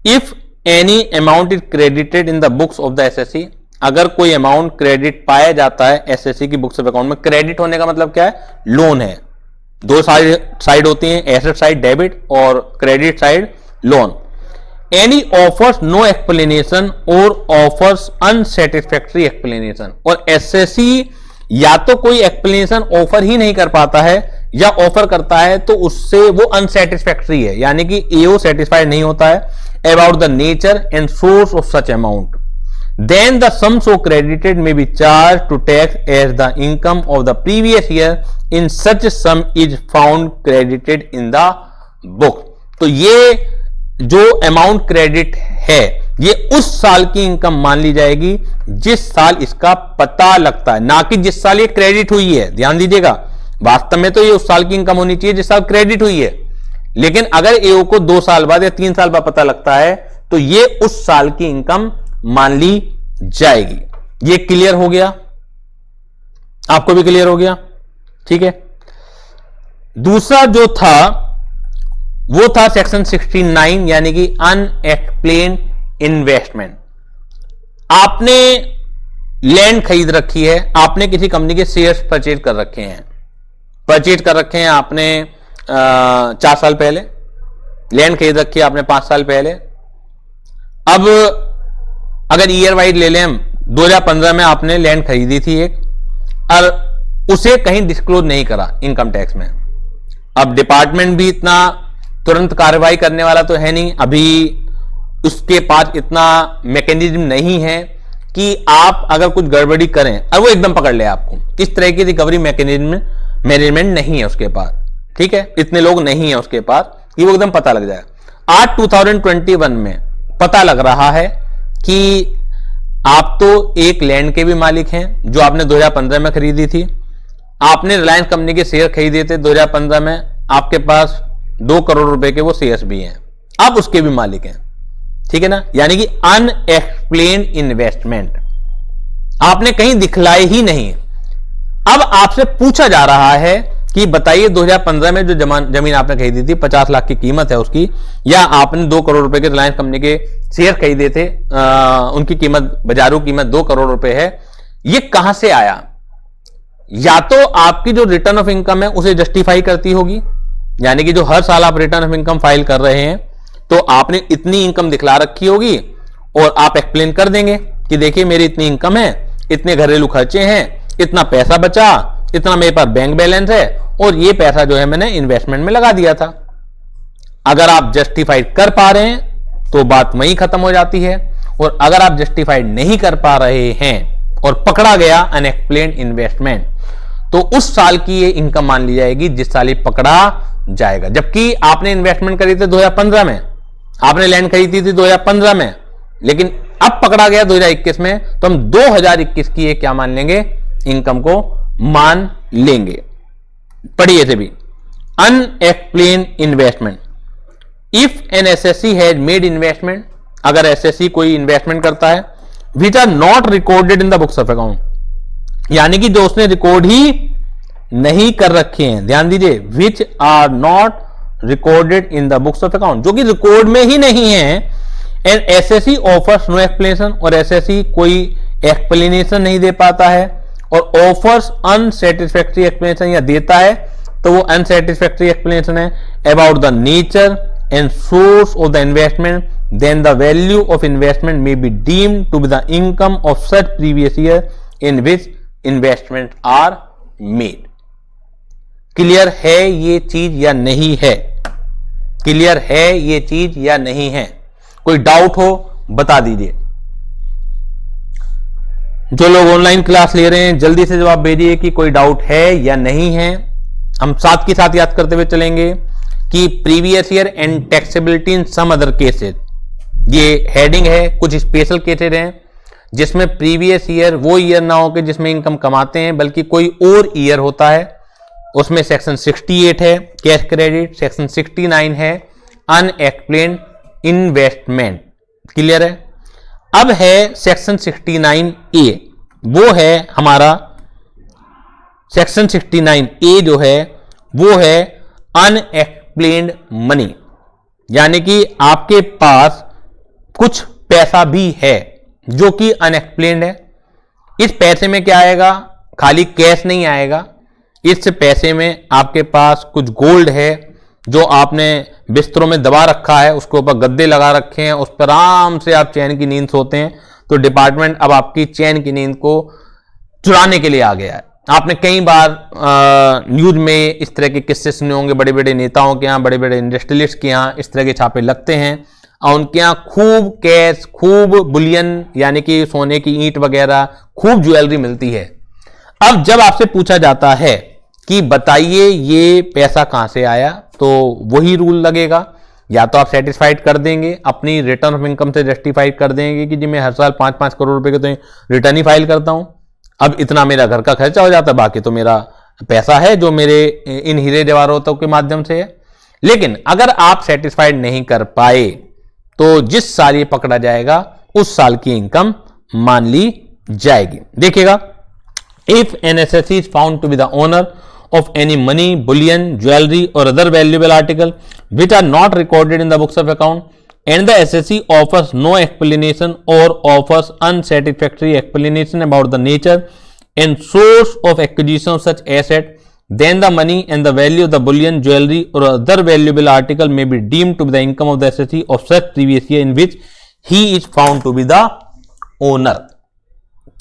[SPEAKER 1] if any amount is credited in the books of the assessee, अगर कोई अमाउंट क्रेडिट पाया जाता है एसएससी की बुक्स ऑफ अकाउंट में। क्रेडिट होने का मतलब क्या है? लोन है। दो साइड होती हैं, एसेट साइड डेबिट और credit side loan. Any offers no explanation और ऑफर्स अनसेटिस्फैक्टरी एक्सप्लेनेशन, और एसएससी या तो कोई एक्सप्लेनेशन ऑफर ही नहीं कर पाता है या ऑफर करता है तो उससे वो अनसेटिस्फैक्टरी है, यानी कि एओ सेटिस्फाइड नहीं होता है about the nature and source of such amount, then the sum so credited may be charged to tax as the income of the previous year in such sum is found credited in the book। तो ये जो amount credit है ये उस साल की income मान ली जाएगी जिस साल इसका पता लगता है, ना कि जिस साल ये क्रेडिट हुई है। ध्यान दीजिएगा, वास्तव में तो ये उस साल की इनकम होनी चाहिए जिस साल क्रेडिट हुई है, लेकिन अगर एओ को 2 साल बाद या 3 साल बाद पता लगता है तो ये उस साल की इनकम मान ली जाएगी। ये क्लियर हो गया? आपको भी क्लियर हो गया? ठीक है। दूसरा जो था वो था सेक्शन 69, यानी कि अनएक्सप्लेन्ड इन्वेस्टमेंट। आपने लैंड खरीद रखी है, आपने किसी कंपनी के शेयर्स परचेज कर रखे हैं आपने 4 साल पहले, लैंड खरीद रखी है आपने 5 साल पहले। अब अगर ईयर वाइज ले लें हम, 2015 में आपने लैंड खरीदी थी एक, और उसे कहीं डिस्क्लोज नहीं करा इनकम टैक्स में। अब डिपार्टमेंट भी इतना तुरंत कार्रवाई करने वाला तो है नहीं, अभी उसके पास इतना मैकेनिज्म नहीं है कि आप अगर कुछ गड़बड़ी करें और वो एकदम पकड़ ले आपको। इस तरह की रिकवरी मैकेनिज्म मैनेजमेंट नहीं है उसके पास। ठीक है, इतने लोग नहीं है उसके पास कि वो एकदम पता लग जाए। आज 2021 में पता लग रहा है कि आप तो एक लैंड के भी मालिक हैं जो आपने 2015 में खरीदी थी, आपने रिलायंस कंपनी के शेयर खरीदे थे 2015 में, आपके पास 2 करोड़ रुपए के वो शेयर्स भी हैं, आप उसके भी मालिक हैं। ठीक है ना, यानी कि अनएक्सप्लेन्ड इन्वेस्टमेंट आपने कहीं दिखलाए ही नहीं। अब आपसे पूछा जा रहा है कि बताइए 2015 में जो जमीन आपने खरीदी थी 50 लाख की कीमत है उसकी, या आपने 2 करोड़ रुपए के रिलायंस कंपनी के शेयर खरीदे थे, उनकी कीमत, बाजारू कीमत 2 करोड़ रुपए है, ये कहां से आया? या तो आपकी जो रिटर्न ऑफ इनकम है उसे जस्टिफाई करती होगी, यानी कि जो हर साल आप रिटर्न ऑफ इनकम फाइल कर रहे हैं तो आपने इतनी इनकम दिखला रखी होगी और आप एक्सप्लेन कर देंगे कि देखिए मेरी इतनी इनकम है, इतने घरेलू खर्चे हैं, इतना पैसा बचा, इतना मेरे पास बैंक बैलेंस है और ये पैसा जो है मैंने इन्वेस्टमेंट में लगा दिया था। अगर आप जस्टिफाइड कर पा रहे हैं तो बात वहीं खत्म हो जाती है, और अगर आप जस्टिफाइड नहीं कर पा रहे हैं और पकड़ा गया अनएक्सप्लेन्ड इन्वेस्टमेंट तो उस साल की ये इनकम मान ली जाएगी जिस साल ये पकड़ा जाएगा। जबकि आपने इन्वेस्टमेंट करी थी 2015 में, आपने लैंड खरीदी थी 2015 में, लेकिन अब पकड़ा गया 2021 में, तो हम 2021 की ये क्या मान लेंगे? इनकम को मान लेंगे। पढ़िए से भी, unexplained investment, if an SSC has made investment, अगर एसएससी कोई इन्वेस्टमेंट करता है which are not recorded in the books of account, यानी कि जो उसने रिकॉर्ड ही नहीं कर रखे हैं, ध्यान दीजिए, which are not recorded in the books of account, जो कि रिकॉर्ड में ही नहीं है, and assessee offers no explanation, और एसएससी कोई एक्सप्लेनेशन नहीं दे पाता है, और ऑफर्स अनसेटिस्फैक्टरी एक्सप्लेनेशन या देता है तो वो अनसेटिस्फैक्टरी एक्सप्लेनेशन है about the nature and source of the investment, then the value of investment may be deemed to be the income of such previous year in which investment are made. Clear है ये चीज या नहीं है? Clear है ये चीज या नहीं है? कोई डाउट हो बता दीजिए। जो लोग ऑनलाइन क्लास ले रहे हैं जल्दी से जवाब भेजिए कि कोई डाउट है या नहीं है। हम साथ के साथ याद करते हुए चलेंगे कि previous year and taxability in some other cases, ये हेडिंग है, कुछ स्पेशल केसेस हैं जिसमें प्रीवियस ईयर वो ईयर ना हो कि जिसमें इनकम कमाते हैं, बल्कि कोई और ईयर होता है। उसमें सेक्शन 68 है कैश क्रेडिट, सेक्शन 69 है अनएक्सप्लेन्ड इन्वेस्टमेंट। क्लियर है? अब है सेक्शन 69A वो है हमारा सेक्शन 69A जो है वो है अनएक्सप्लेन्ड मनी, यानी कि आपके पास कुछ पैसा भी है जो कि अनएक्सप्लेन्ड है। इस पैसे में क्या आएगा, खाली कैश नहीं आएगा, इस पैसे में आपके पास कुछ गोल्ड है जो आपने बिस्तरों में दबा रखा है, उसके ऊपर गद्दे लगा रखे हैं, उस पर आराम से आप चैन की नींद सोते हैं। तो डिपार्टमेंट अब आपकी चैन की नींद को चुराने के लिए आ गया है। आपने कई बार न्यूज में इस तरह के किस्से सुने होंगे, बड़े बड़े नेताओं के यहाँ, बड़े बड़े इंडस्ट्रियलिस्ट के यहाँ इस तरह के छापे लगते हैं और उनके यहाँ खूब कैश, खूब बुलियन यानी कि सोने की ईंट वगैरह, खूब ज्वेलरी मिलती है। अब जब आपसे पूछा जाता है कि बताइए ये पैसा कहां से आया, तो वही रूल लगेगा, या तो आप सेटिस्फाइड कर देंगे, अपनी रिटर्न ऑफ इनकम से जस्टिफाइड कर देंगे कि जी मैं हर साल 5-5 करोड़ रुपए के तो रिटर्न ही फाइल करता हूं, अब इतना मेरा घर का खर्चा हो जाता है, बाकी तो मेरा पैसा है जो मेरे इन हीरे जवाहरातों के माध्यम से है। लेकिन अगर आप सेटिस्फाइड नहीं कर पाए तो जिस साल ये पकड़ा जाएगा उस साल की इनकम मान ली जाएगी। देखिएगा, if an assessee is found to be the owner of any money, bullion, jewelry or other valuable article which are not recorded in the books of account, and the SSC offers no explanation or offers unsatisfactory explanation about the nature and source of acquisition of such asset, then the money and the value of the bullion, jewelry or other valuable article may be deemed to be the income of the SSC of such previous year in which he is found to be the owner.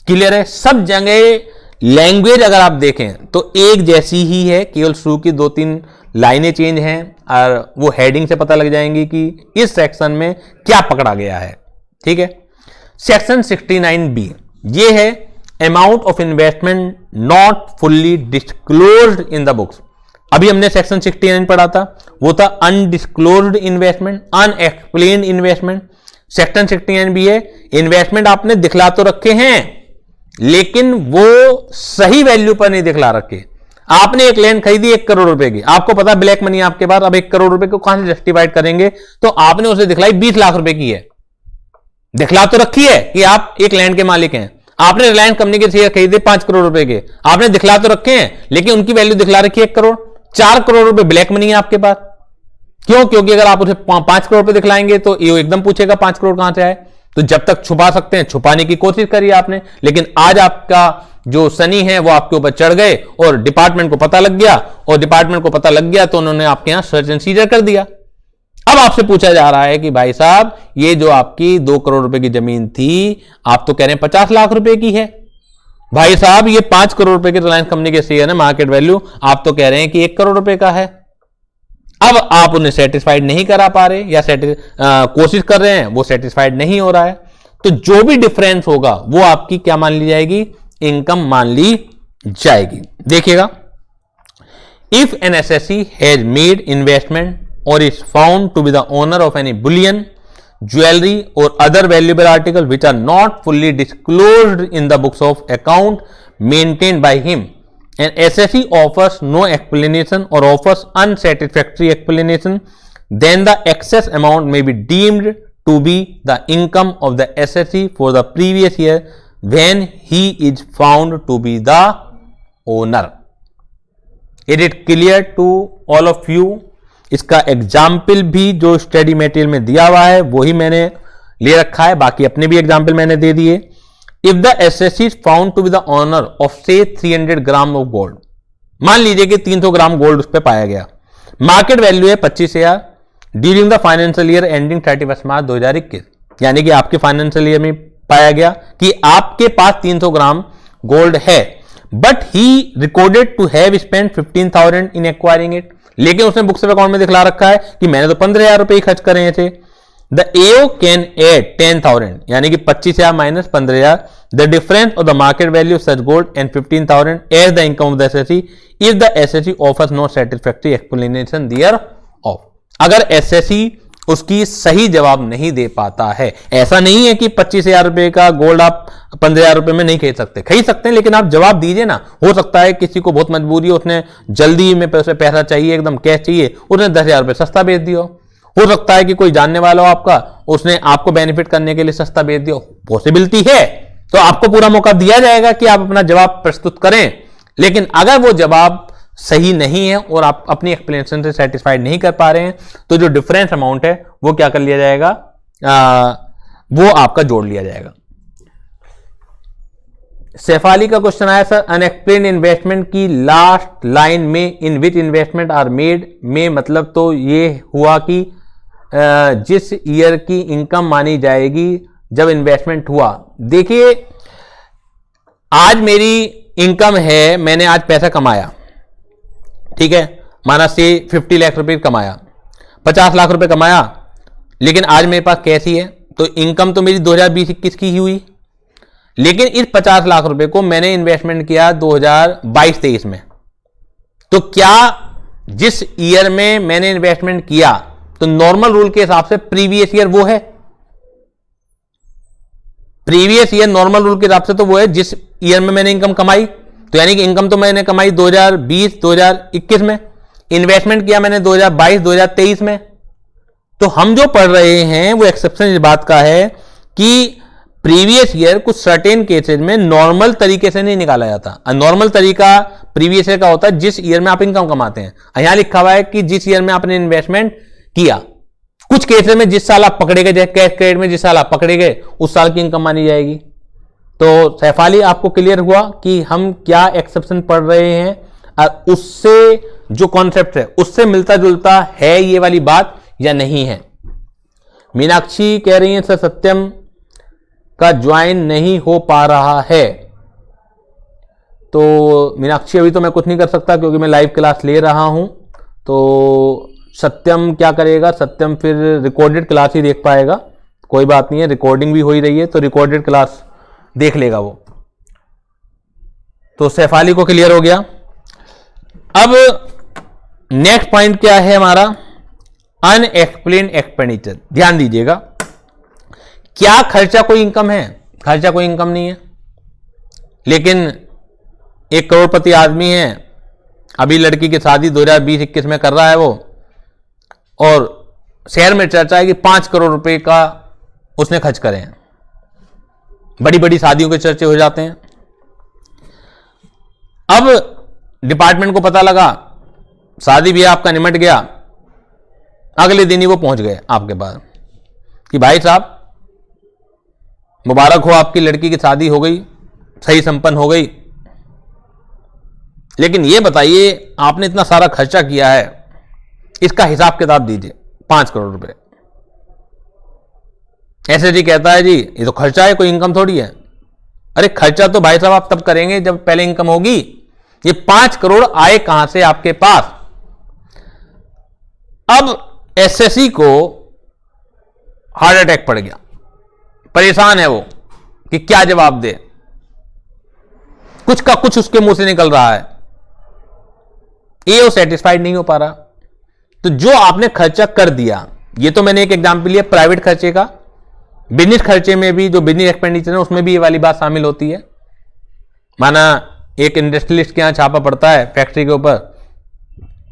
[SPEAKER 1] Clear है? सब जगह language अगर आप देखें तो एक जैसी ही है, केवल शुरू की 2-3 लाइनें चेंज हैं और वो हेडिंग से पता लग जाएंगी कि इस सेक्शन में क्या पकड़ा गया है। ठीक है, सेक्शन 69B ये है amount of investment not fully disclosed in the books. अभी हमने सेक्शन 69 पढ़ा था, वो था undisclosed investment, unexplained investment. Section 69B है इन्वेस्टमेंट आपने दिखला तो रखे हैं लेकिन वो सही वैल्यू पर नहीं दिखला रखे। आपने एक लैंड खरीदी 1 करोड़ रुपए की, आपको पता ब्लैक मनी आपके पास, अब 1 करोड़ रुपए को कहां से जस्टिफाइड करेंगे, तो आपने उसे दिखलाई 20 लाख रुपए की है, दिखला तो रखी है कि आप एक लैंड के मालिक हैं। आपने रिलायंस कंपनी के शेयर खरीदे 5 करोड़ रुपए के, आपने दिखला तो रखे हैं लेकिन उनकी वैल्यू दिखला रखी है 1 करोड़। 4 करोड़ रुपए ब्लैक मनी है आपके पास। क्यों? क्योंकि अगर आप उसे 5 करोड़ रुपए दिखलाएंगे तो ये एकदम पूछेगा 5 करोड़ कहां से आए। तो जब तक छुपा सकते हैं छुपाने की कोशिश करी आपने, लेकिन आज आपका जो सनी है वो आपके ऊपर चढ़ गए और डिपार्टमेंट को पता लग गया, और डिपार्टमेंट को पता लग गया तो उन्होंने आपके यहां सर्च एंड सीजर कर दिया। अब आपसे पूछा जा रहा है कि भाई साहब ये जो आपकी 2 करोड़ रुपए की जमीन थी, आप तो कह रहे हैं 50 लाख रुपए की है, भाई साहब ये 5 करोड़ रुपए की रिलायंस कंपनी के शेयर है, मार्केट वैल्यू आप तो कह रहे हैं कि 1 करोड़ रुपए का है। अब आप उन्हें सेटिस्फाइड नहीं करा पा रहे या कोशिश कर रहे हैं, वो सेटिस्फाइड नहीं हो रहा है, तो जो भी डिफरेंस होगा वो आपकी क्या मान ली जाएगी, इनकम मान ली जाएगी। देखिएगा, if an SSC has made investment or is found to be the owner of any bullion, jewellery or other valuable article which are not fully disclosed in the books of account maintained by him, and SSC offers no explanation or offers unsatisfactory explanation, then the excess amount may be deemed to be the income of the SSC for the previous year when he is found to be the owner. Is it clear to all of you? इसका example भी जो study material में दिया हुआ है वही मैंने ले रखा है, बाकी अपने भी एग्जाम्पल मैंने दे दिए। If the SSC is found to be the owner of say 300 gram of gold, मान लीजिए कि 300 ग्राम गोल्ड उस पर पाया गया, मार्केट वैल्यू है 25,000 during the financial year ending 31 मार्च 2021, यानी कि आपके फाइनेंशियल ईयर में पाया गया कि आपके पास 300 ग्राम गोल्ड है, but he recorded to have spend 15,000 in acquiring it, लेकिन उसने बुक्स ऑफ अकाउंट में दिखला रखा है कि मैंने तो 15,000 रुपए ही खर्च करे थे। The AO can add 10,000, यानी कि 25,000 minus 15,000, the difference of the market value of such gold and 15,000 as the income of the SSC if the SSC offers no satisfactory explanation thereof। अगर SSC उसकी सही जवाब नहीं दे पाता है, ऐसा नहीं है कि 25,000 रुपए का गोल्ड आप 15,000 रुपए में नहीं खरीद सकते हैं, लेकिन आप जवाब दीजिए ना। हो सकता है किसी को बहुत मजबूरी हो, उसने जल्दी में पैसा चाहिए, एकदम कैश चाहिए, उसने 10,000 रुपए सस्ता बेच दिया। हो सकता है कि कोई जानने वाला हो आपका, उसने आपको बेनिफिट करने के लिए सस्ता बेच दिया, पॉसिबिलिटी है, तो आपको पूरा मौका दिया जाएगा कि आप अपना जवाब प्रस्तुत करें, लेकिन अगर वो जवाब सही नहीं है और आप अपनी एक्सप्लेनेशन से सेटिस्फाइड नहीं कर पा रहे हैं तो जो डिफरेंस अमाउंट है वो क्या कर लिया जाएगा, वो आपका जोड़ लिया जाएगा। शेफाली का क्वेश्चन आया सर, अनएक्सप्लेन इन्वेस्टमेंट की लास्ट लाइन में इन विच इन्वेस्टमेंट आर मेड में मतलब तो ये हुआ कि जिस ईयर की इनकम मानी जाएगी जब इन्वेस्टमेंट हुआ। देखिए, आज मेरी इनकम है, मैंने आज पैसा कमाया, ठीक है, माना से 50 लाख रुपए कमाया, 50 लाख रुपए कमाया, लेकिन आज मेरे पास कैश ही है, तो इनकम तो मेरी 2020-21 की ही हुई, लेकिन इस 50 लाख रुपए को मैंने इन्वेस्टमेंट किया 2022-23 में। तो क्या जिस ईयर में मैंने इन्वेस्टमेंट किया तो नॉर्मल रूल के हिसाब से प्रीवियस ईयर वो है, प्रीवियस ईयर नॉर्मल रूल के हिसाब से तो वो है जिस ईयर में मैंने इनकम कमाई। तो यानी कि इनकम तो मैंने कमाई 2020-2021 में, इन्वेस्टमेंट किया मैंने 2022-2023 में। तो हम जो पढ़ रहे हैं वो एक्सेप्शन इस बात का है कि प्रीवियस ईयर कुछ सर्टेन केसेस में नॉर्मल तरीके से नहीं निकाला जाता। नॉर्मल तरीका प्रीवियस ईयर का होता है जिस ईयर में आप इनकम कमाते हैं। यहां लिखा हुआ है कि जिस ईयर में आपने इन्वेस्टमेंट किया, कुछ केसेस में जिस साल आप पकड़े गए, जैसे कैश क्रेडिट में जिस साल आप पकड़े गए उस साल की इनकम मानी जाएगी। तो सैफाली, आपको क्लियर हुआ कि हम क्या एक्सेप्शन पढ़ रहे हैं, और उससे जो कॉन्सेप्ट है उससे मिलता जुलता है ये वाली बात या नहीं है। मीनाक्षी कह रही है सर सत्यम का ज्वाइन नहीं हो पा रहा है। तो मीनाक्षी, अभी तो मैं कुछ नहीं कर सकता क्योंकि मैं लाइव क्लास ले रहा हूं। तो सत्यम क्या करेगा, सत्यम फिर रिकॉर्डेड क्लास ही देख पाएगा। कोई बात नहीं है, रिकॉर्डिंग भी हो ही रही है तो रिकॉर्डेड क्लास देख लेगा वो। तो सैफाली को क्लियर हो गया। अब नेक्स्ट पॉइंट क्या है हमारा, अनएक्सप्लेन्ड एक्सपेंडिचर। ध्यान दीजिएगा, क्या खर्चा कोई इनकम है? खर्चा कोई इनकम नहीं है, लेकिन एक करोड़पति आदमी है, अभी लड़की की शादी 2020-21 में कर रहा है वो, और शहर में चर्चा है कि 5 करोड़ रुपए का उसने खर्च करे हैं। बड़ी बड़ी शादियों के चर्चे हो जाते हैं। अब डिपार्टमेंट को पता लगा, शादी भी आपका निमट गया, अगले दिन ही वो पहुंच गए आपके पास कि भाई साहब मुबारक हो, आपकी लड़की की शादी हो गई, सही संपन्न हो गई, लेकिन ये बताइए आपने इतना सारा खर्चा किया है, इसका हिसाब किताब दीजिए। 5 करोड़ रुपए। ऐसे जी कहता है जी ये तो खर्चा है, कोई इनकम थोड़ी है। अरे खर्चा तो भाई साहब आप तब करेंगे जब पहले इनकम होगी। ये 5 करोड़ आए कहां से आपके पास? अब एसएससी को हार्ट अटैक पड़ गया, परेशान है वो कि क्या जवाब दे, कुछ का कुछ उसके मुंह से निकल रहा है, ये वो सेटिस्फाइड नहीं हो पा रहा। तो जो आपने खर्चा कर दिया, ये तो मैंने एक एग्जांपल लिया प्राइवेट खर्चे का, बिजनेस खर्चे में भी जो बिजनेस एक्सपेंडिचर है उसमें भी ये वाली बात शामिल होती है। माना एक इंडस्ट्रियलिस्ट के यहां छापा पड़ता है फैक्ट्री के ऊपर,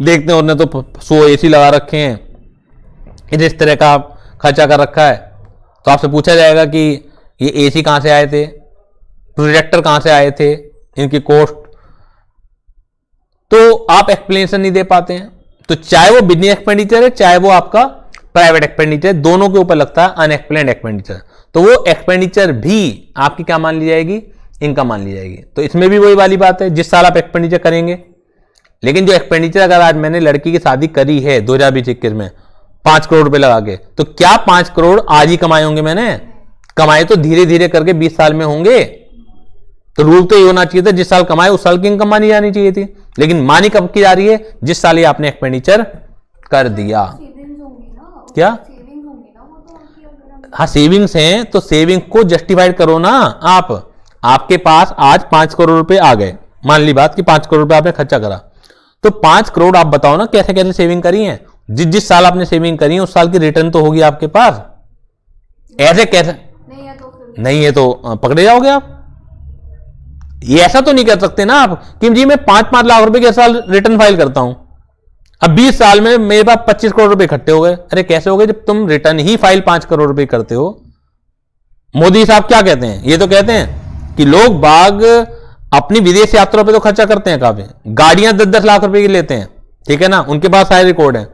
[SPEAKER 1] देखते हैं उन्होंने तो 100 एसी लगा रखे हैं, इस तरह का खर्चा कर रखा है, तो आपसे पूछा जाएगा कि ये एसी कहां से आए थे, प्रोजेक्टर कहां से आए थे, इनकी कॉस्ट, तो आप एक्सप्लेनेशन नहीं दे पाते हैं। तो चाहे वो बिजनेस एक्सपेंडिचर है चाहे वो आपका प्राइवेट एक्सपेंडिचर, दोनों के ऊपर लगता है अनएक्सप्लेन्ड एक्सपेंडिचर, तो वो एक्सपेंडिचर भी आपकी क्या मान ली जाएगी, इनकम मान ली जाएगी। तो इसमें भी वही वाली बात है, जिस साल आप एक्सपेंडिचर करेंगे, लेकिन जो एक्सपेंडिचर अगर आज मैंने लड़की की शादी करी है 2020-21 में 5 करोड़ रुपए लगा के, तो क्या 5 करोड़ आज ही कमाए होंगे? मैंने कमाए तो धीरे धीरे करके 20 साल में होंगे। तो रूल तो ये होना चाहिए था, जिस साल कमाए उस साल की इनकम मानी जानी चाहिए थी, लेकिन मानी कब की जा रही है? जिस साल ये आपने एक्सपेंडिचर कर दिया। क्या? हाँ सेविंग्स हैं, तो सेविंग को जस्टिफाइड करो ना आप। आपके पास आज 5 करोड़ रुपए आ गए, मान ली बात कि 5 करोड़ रुपए आपने खर्चा करा, तो 5 करोड़ आप बताओ ना कैसे कैसे सेविंग करी है। जिस साल आपने सेविंग करी है उस साल की रिटर्न तो होगी आपके पास। ऐसे कैसे नहीं है तो पकड़े जाओगे आप। ये ऐसा तो नहीं कर सकते ना आप कि जी मैं 5-5 लाख रुपए के साल रिटर्न फाइल करता हूं, अब 20 साल में मेरे पास 25 करोड़ रुपए इकट्ठे हो गए। अरे कैसे हो गए जब तुम रिटर्न ही फाइल 5 करोड़ रुपए करते हो। मोदी साहब क्या कहते हैं? ये तो कहते हैं कि लोग बाग अपनी विदेश यात्रा पे तो खर्चा करते हैं काफी, गाड़ियां 10-10 लाख रुपए की लेते हैं, ठीक है ना, उनके पास सारे रिकॉर्ड हैं,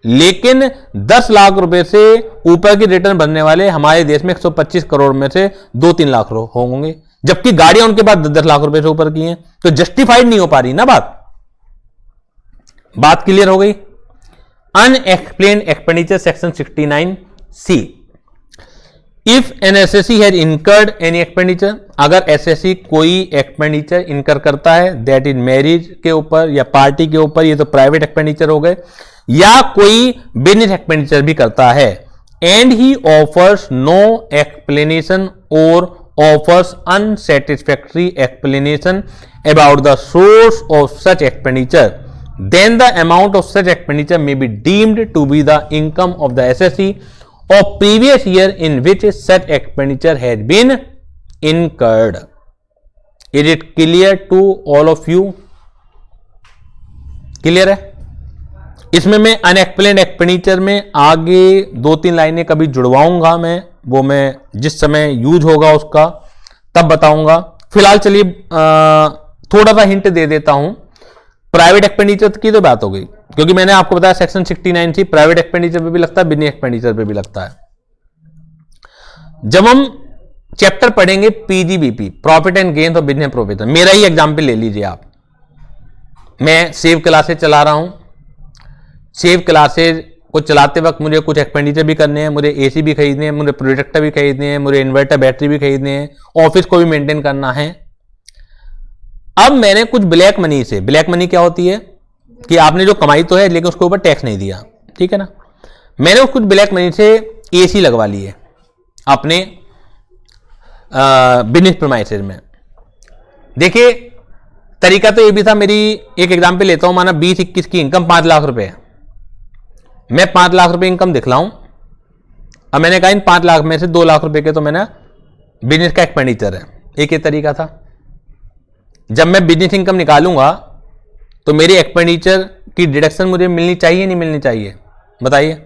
[SPEAKER 1] लेकिन 10 लाख रुपए से ऊपर की रिटर्न बनने वाले हमारे देश में 125 करोड़ में से 2-3 लाख होंगे, जबकि गाड़ियां उनके पास 10-10 लाख रुपए से ऊपर की हैं। तो जस्टिफाइड नहीं हो पा रही ना बात क्लियर हो गई। Unexplained expenditure section 69C, if an SSC has incurred any expenditure, अगर एसएससी कोई एक्सपेंडिचर इनकर करता है दैट इज मैरिज के ऊपर या पार्टी के ऊपर, ये तो प्राइवेट एक्सपेंडिचर हो गए, या कोई बिजनेस एक्सपेंडिचर भी करता है, and he offers no explanation और offers unsatisfactory explanation about the source of such expenditure, then the amount of such expenditure may be deemed to be the income of the SSC of previous year in which such expenditure had been incurred. Is it clear to all of you? Clear है? इसमें मैं unexplained expenditure में आगे 2-3 लाइनें कभी जुड़वाऊंगा, वो मैं जिस समय यूज होगा उसका तब बताऊंगा। फिलहाल चलिए थोड़ा सा हिंट दे देता हूं। प्राइवेट एक्सपेंडिचर की तो बात हो गई, क्योंकि मैंने आपको बताया सेक्शन 69C प्राइवेट एक्सपेंडिचर पे भी लगता है, बिजनेस एक्सपेंडिचर पे भी लगता है। जब हम चैप्टर पढ़ेंगे PGBP, profit and gain of business provision, मेरा ही एग्जांपल ले लीजिए आप, मैं सेव क्लासेज चला रहा हूं, सेव क्लासेज को चलाते वक्त मुझे कुछ एक्सपेंडिचर भी करने हैं, मुझे एसी भी खरीदने हैं, मुझे प्रोजेक्टर भी खरीदने हैं, मुझे इन्वर्टर बैटरी भी खरीदने हैं, ऑफिस को भी मेंटेन करना है। अब मैंने कुछ ब्लैक मनी से, ब्लैक मनी क्या होती है कि आपने जो कमाई तो है लेकिन उसके ऊपर टैक्स नहीं दिया, ठीक है ना, मैंने कुछ ब्लैक मनी से एसी लगवा ली है अपने बिजनेस प्रीमाइसेस में। देखिए तरीका तो ये भी था, मेरी एक एग्जांपल लेता हूं, माना 20-21 की इनकम 5 लाख रुपए है, मैं 5 लाख रुपए इनकम दिखलाऊं। अब मैंने कहा इन 5 लाख में से 2 लाख रुपए के तो मैंने बिजनेस का एक्सपेंडिचर है, एक ये तरीका था। जब मैं बिजनेस इनकम निकालूंगा तो मेरी एक्सपेंडिचर की डिडक्शन मुझे मिलनी चाहिए नहीं मिलनी चाहिए, बताइए?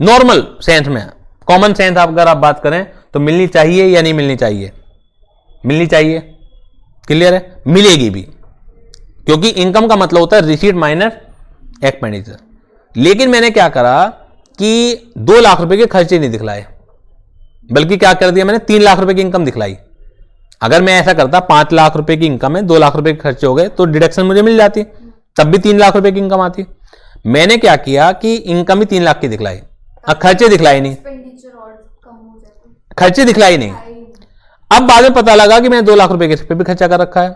[SPEAKER 1] नॉर्मल सेंस में, कॉमन सेंस अगर आप बात करें तो मिलनी चाहिए या नहीं मिलनी चाहिए? मिलनी चाहिए। क्लियर है? मिलेगी भी, क्योंकि इनकम का मतलब होता है रिसीट माइनस एक्सपेंडिचर। लेकिन मैंने क्या करा कि 2 लाख रुपए के खर्चे नहीं दिखलाए, बल्कि क्या कर दिया मैंने, 3 लाख रुपए की इनकम दिखलाई। अगर मैं ऐसा करता 5 लाख रुपए की इनकम है, 2 लाख रुपए के खर्चे हो गए तो डिडक्शन मुझे मिल जाती, तब भी 3 लाख रुपए की इनकम आती। मैंने क्या किया कि इनकम ही 3 लाख की दिखलाई, खर्चे दिखलाई नहीं, खर्चे दिखलाई नहीं। अब बाद में पता लगा कि मैंने 2 लाख रुपए के इस पे भी खर्चा कर रखा है,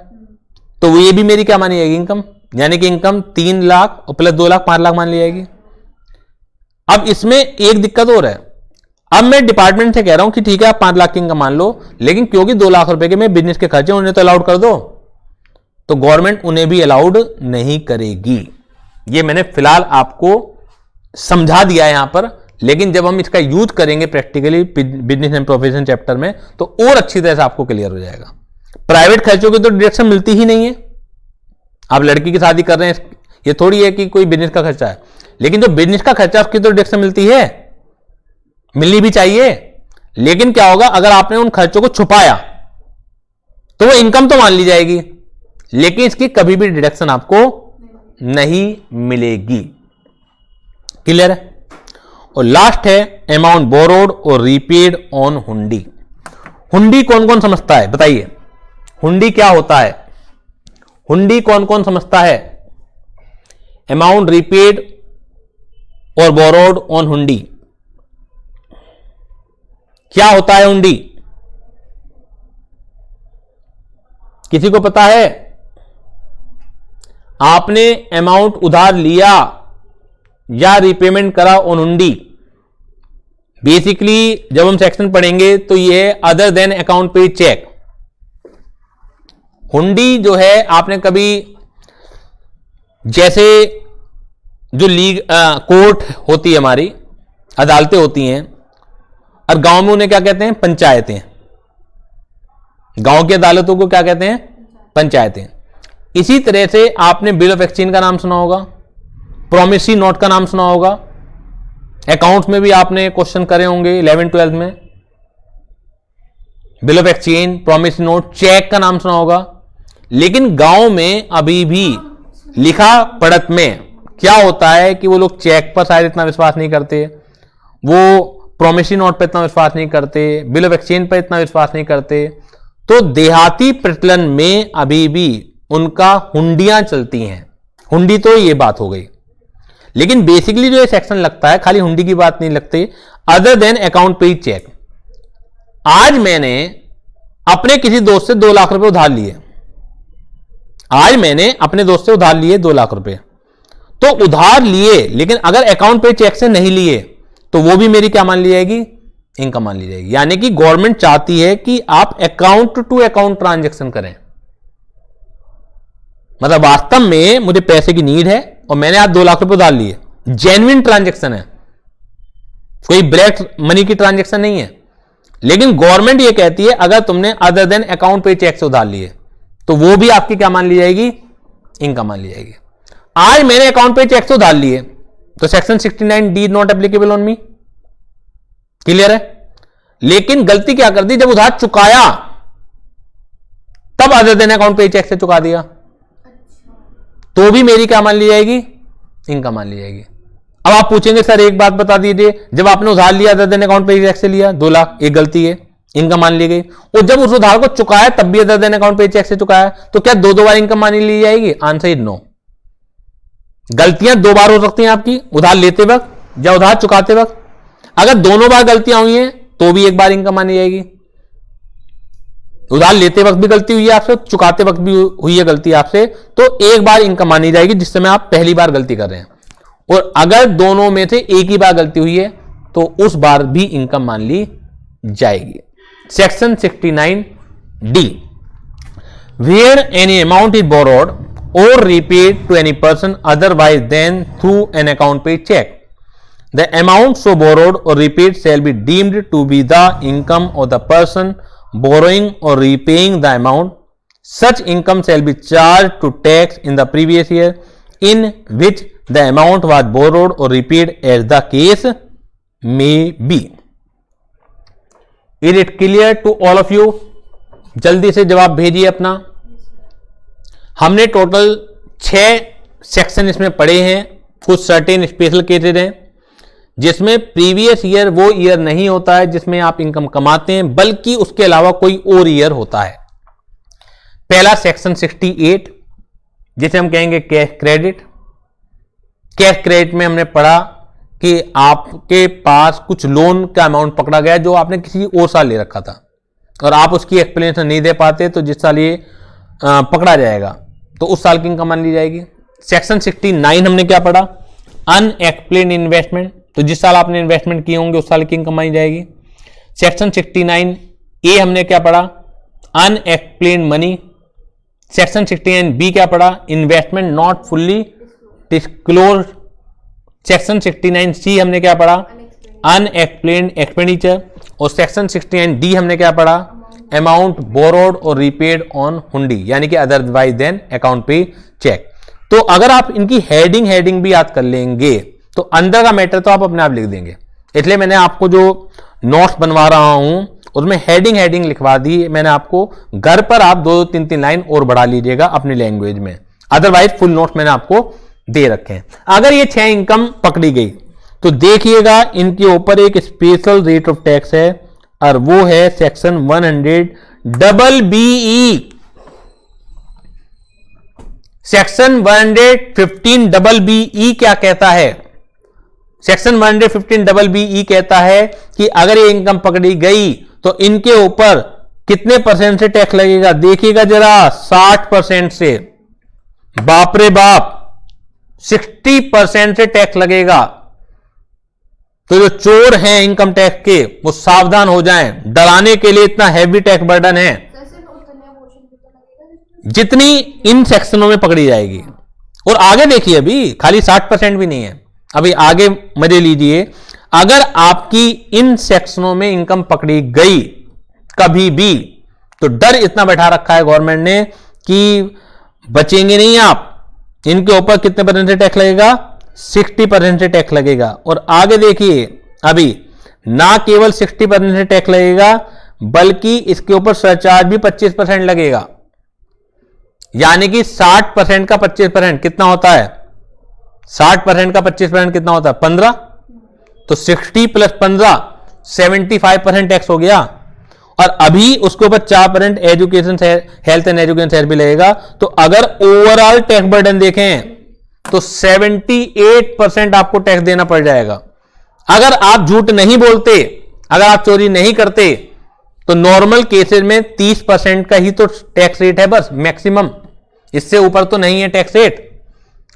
[SPEAKER 1] तो वो ये भी मेरी क्या मानी जाएगी, इनकम, यानी कि इनकम 3 लाख और प्लस 2 लाख 5 लाख मान ली जाएगी। अब इसमें एक दिक्कत और है, अब मैं डिपार्टमेंट से कह रहा हूं कि ठीक है आप 5 लाख की इनकम मान लो, लेकिन क्योंकि 2 लाख रुपए के मैं बिजनेस के खर्चे उन्हें तो अलाउड कर दो, तो गवर्नमेंट उन्हें भी अलाउड नहीं करेगी। ये मैंने फिलहाल आपको समझा दिया है यहां पर, लेकिन जब हम इसका यूज करेंगे practically business and profession chapter में तो और अच्छी तरह से आपको क्लियर हो जाएगा। प्राइवेट खर्चों की तो डिडक्शन मिलती ही नहीं है। आप लड़की की शादी कर रहे हैं, ये थोड़ी है कि कोई बिजनेस का खर्चा है, लेकिन जो बिजनेस का खर्चा उसकी तो डिडक्शन मिलती है, मिलनी भी चाहिए। लेकिन क्या होगा, अगर आपने उन खर्चों को छुपाया तो वो इनकम तो मान ली जाएगी, लेकिन इसकी कभी भी डिडक्शन आपको नहीं मिलेगी। क्लियर है? और लास्ट है अमाउंट बोरोड और रीपेड ऑन हुंडी। हुंडी कौन कौन समझता है, बताइए? हुंडी क्या होता है? हुंडी कौन कौन समझता है? अमाउंट रीपेड और बोरोड ऑन हुंडी क्या होता है? हुंडी किसी को पता है? आपने अमाउंट उधार लिया या रिपेमेंट करा ऑन हुंडी, बेसिकली जब हम सेक्शन पढ़ेंगे तो ये अदर देन अकाउंट पे चेक। हुंडी जो है, आपने कभी जैसे जो लीग कोर्ट होती है, हमारी अदालतें होती हैं, और गांव में उन्हें क्या कहते हैं? पंचायतें। गांव की अदालतों को क्या कहते हैं? पंचायतें। इसी तरह से आपने बिल ऑफ एक्सचेंज का नाम सुना होगा, प्रोमिसरी नोट का नाम सुना होगा, अकाउंट्स में भी आपने क्वेश्चन करे होंगे 11-12 में। Bill of exchange, promise note, cheque का नाम सुना होगा। लेकिन गांव में अभी भी लिखा पढ़त में क्या होता है कि वो लोग चेक पर शायद इतना विश्वास नहीं करते, वो प्रॉमिसरी नोट पर इतना विश्वास नहीं करते, बिल ऑफ एक्सचेंज पर इतना विश्वास नहीं करते। तो देहाती प्रचलन में अभी भी उनका हुंडियां चलती हैं। हुंडी तो ये बात हो गई, लेकिन बेसिकली जो ये सेक्शन लगता है खाली हुंडी की बात नहीं लगती, other than account paid cheque. आज मैंने अपने किसी दोस्त से 2 लाख रुपए उधार लिए, आज मैंने अपने दोस्त से उधार लिए 2 लाख रुपए, तो उधार लिए लेकिन अगर अकाउंट पे चेक से नहीं लिए तो वो भी मेरी क्या मान ली जाएगी, इनकम मान ली जाएगी। यानी कि गवर्नमेंट चाहती है कि आप अकाउंट टू अकाउंट ट्रांजैक्शन करें। मतलब वास्तव में मुझे पैसे की नीड है और मैंने आज 2 लाख रुपए उधार लिए, जेन्युइन ट्रांजैक्शन है, कोई ब्लैक मनी की ट्रांजैक्शन नहीं है। लेकिन गवर्नमेंट ये कहती है अगर तुमने अदर देन अकाउंट पे चेक से उधार लिए तो वो भी आपकी क्या मान ली जाएगी, इनकम मान ली जाएगी। आज मैंने अकाउंट पे चेक से उधार लिए तो section 69D not applicable on me, clear है। लेकिन गलती क्या कर दी, जब उधार चुकाया तब अदर देन अकाउंट पे चेक से चुका दिया तो भी मेरी क्या मान ली जाएगी, इनकम मान ली जाएगी। अब आप पूछेंगे सर एक बात बता दीजिए, जब आपने उधार लिया अदर देन अकाउंट पे चेक से लिया 2 लाख, एक गलती है, इनकम मान ली गई, और जब उस उधार को चुकाया तब भी अदर देन अकाउंट पे चेक से चुकाया तो क्या 2 बार इनकम मान ली जाएगी? Answer is no. गलतियां 2 बार हो सकती हैं आपकी, उधार लेते वक्त या उधार चुकाते वक्त। अगर दोनों बार गलतियां हुई हैं तो भी 1 बार इनकम मानी जाएगी। उधार लेते वक्त भी गलती हुई है आपसे, चुकाते वक्त भी हुई है गलती आपसे, तो 1 बार इनकम मानी जाएगी जिस समय आप पहली बार गलती कर रहे हैं। और अगर दोनों में से एक ही बार गलती हुई है तो उस बार भी इनकम मान ली जाएगी। Section 69D, where any amount is borrowed or repaid to any person otherwise than through an account paid check, the amount so borrowed or repaid shall be deemed to be the income of the person borrowing or repaying the amount. Such income shall be charged to tax in the previous year in which the amount was borrowed or repaid as the case may be. Is it clear to all of you? जल्दी से जवाब भेजिए अपना। हमने total 6 section इसमें पढ़े हैं। कुछ सर्टेन स्पेशल केसेज हैं जिसमें प्रीवियस ईयर वो ईयर नहीं होता है जिसमें आप इनकम कमाते हैं, बल्कि उसके अलावा कोई और ईयर होता है। पहला सेक्शन 68 जिसे हम कहेंगे कैश क्रेडिट। कैश क्रेडिट में हमने पढ़ा कि आपके पास कुछ लोन का अमाउंट पकड़ा गया जो आपने किसी और साल ले रखा था और आप उसकी एक्सप्लेनेशन नहीं दे पाते, तो जिस साल ये पकड़ा जाएगा तो उस साल की इनकम मान ली जाएगी। सेक्शन 69 हमने क्या पढ़ा, अनएक्सप्लेन्ड इन्वेस्टमेंट, तो जिस साल आपने इन्वेस्टमेंट किए होंगे उस साल की इनकम मानी जाएगी। सेक्शन 69A हमने क्या पढ़ा, अनएक्सप्लेन्ड मनी। सेक्शन 69B क्या पढ़ा, investment not fully disclose. Section 69C हमने क्या पढ़ा, अनएक्सप्लेन्ड एक्सपेंडिचर। और सेक्शन 69D हमने क्या पढ़ा, अमाउंट बोरोड और रिपेड ऑन हुंडी, यानी कि अदरवाइज देन अकाउंट पे चेक। तो अगर आप इनकी हेडिंग भी याद कर लेंगे तो अंदर का मैटर तो आप अपने आप लिख देंगे। इसलिए मैंने आपको जो नोट्स बनवा रहा हूं उसमें हेडिंग लिखवा दी मैंने आपको। घर पर आप 2-3 लाइन और बढ़ा लीजिएगा अपनी लैंग्वेज में, अदरवाइज फुल नोट्स मैंने आपको दे रखे हैं। अगर ये 6 इनकम पकड़ी गई तो देखिएगा इनके ऊपर एक स्पेशल रेट ऑफ टैक्स है और वो है सेक्शन 100BE। सेक्शन 115BE क्या कहता है, सेक्शन 115BE कहता है कि अगर ये इनकम पकड़ी गई तो इनके ऊपर कितने % से टैक्स लगेगा, देखिएगा जरा, 60% से। बाप रे बाप, 60% से टैक्स लगेगा। तो जो चोर हैं इनकम टैक्स के वो सावधान हो जाएं, डराने के लिए इतना हैवी टैक्स बर्डन है जितनी इन सेक्शनों में पकड़ी जाएगी। और आगे देखिए, अभी खाली 60% भी नहीं है, अभी आगे मजे लीजिए। अगर आपकी इन सेक्शनों में इनकम पकड़ी गई कभी भी तो डर इतना बैठा रखा है गवर्नमेंट ने कि बचेंगे नहीं आप। इनके ऊपर कितने % से टैक्स लगेगा, 60% से टैक्स लगेगा। और आगे देखिए, अभी ना केवल 60% से टैक्स लगेगा बल्कि इसके ऊपर सरचार्ज भी 25% लगेगा। यानी कि 60% का 25% कितना होता है? 60% का 25% कितना होता है? 15। तो 60 प्लस 15 75% टैक्स हो गया। और अभी उसके ऊपर 4% education health and education share भी लगेगा। तो अगर ओवरऑल टैक्स बर्डन देखें तो 78% आपको टैक्स देना पड़ जाएगा। अगर आप झूठ नहीं बोलते, अगर आप चोरी नहीं करते, तो नॉर्मल केसेस में 30% का ही तो टैक्स रेट है बस मैक्सिमम, इससे ऊपर तो नहीं है टैक्स रेट।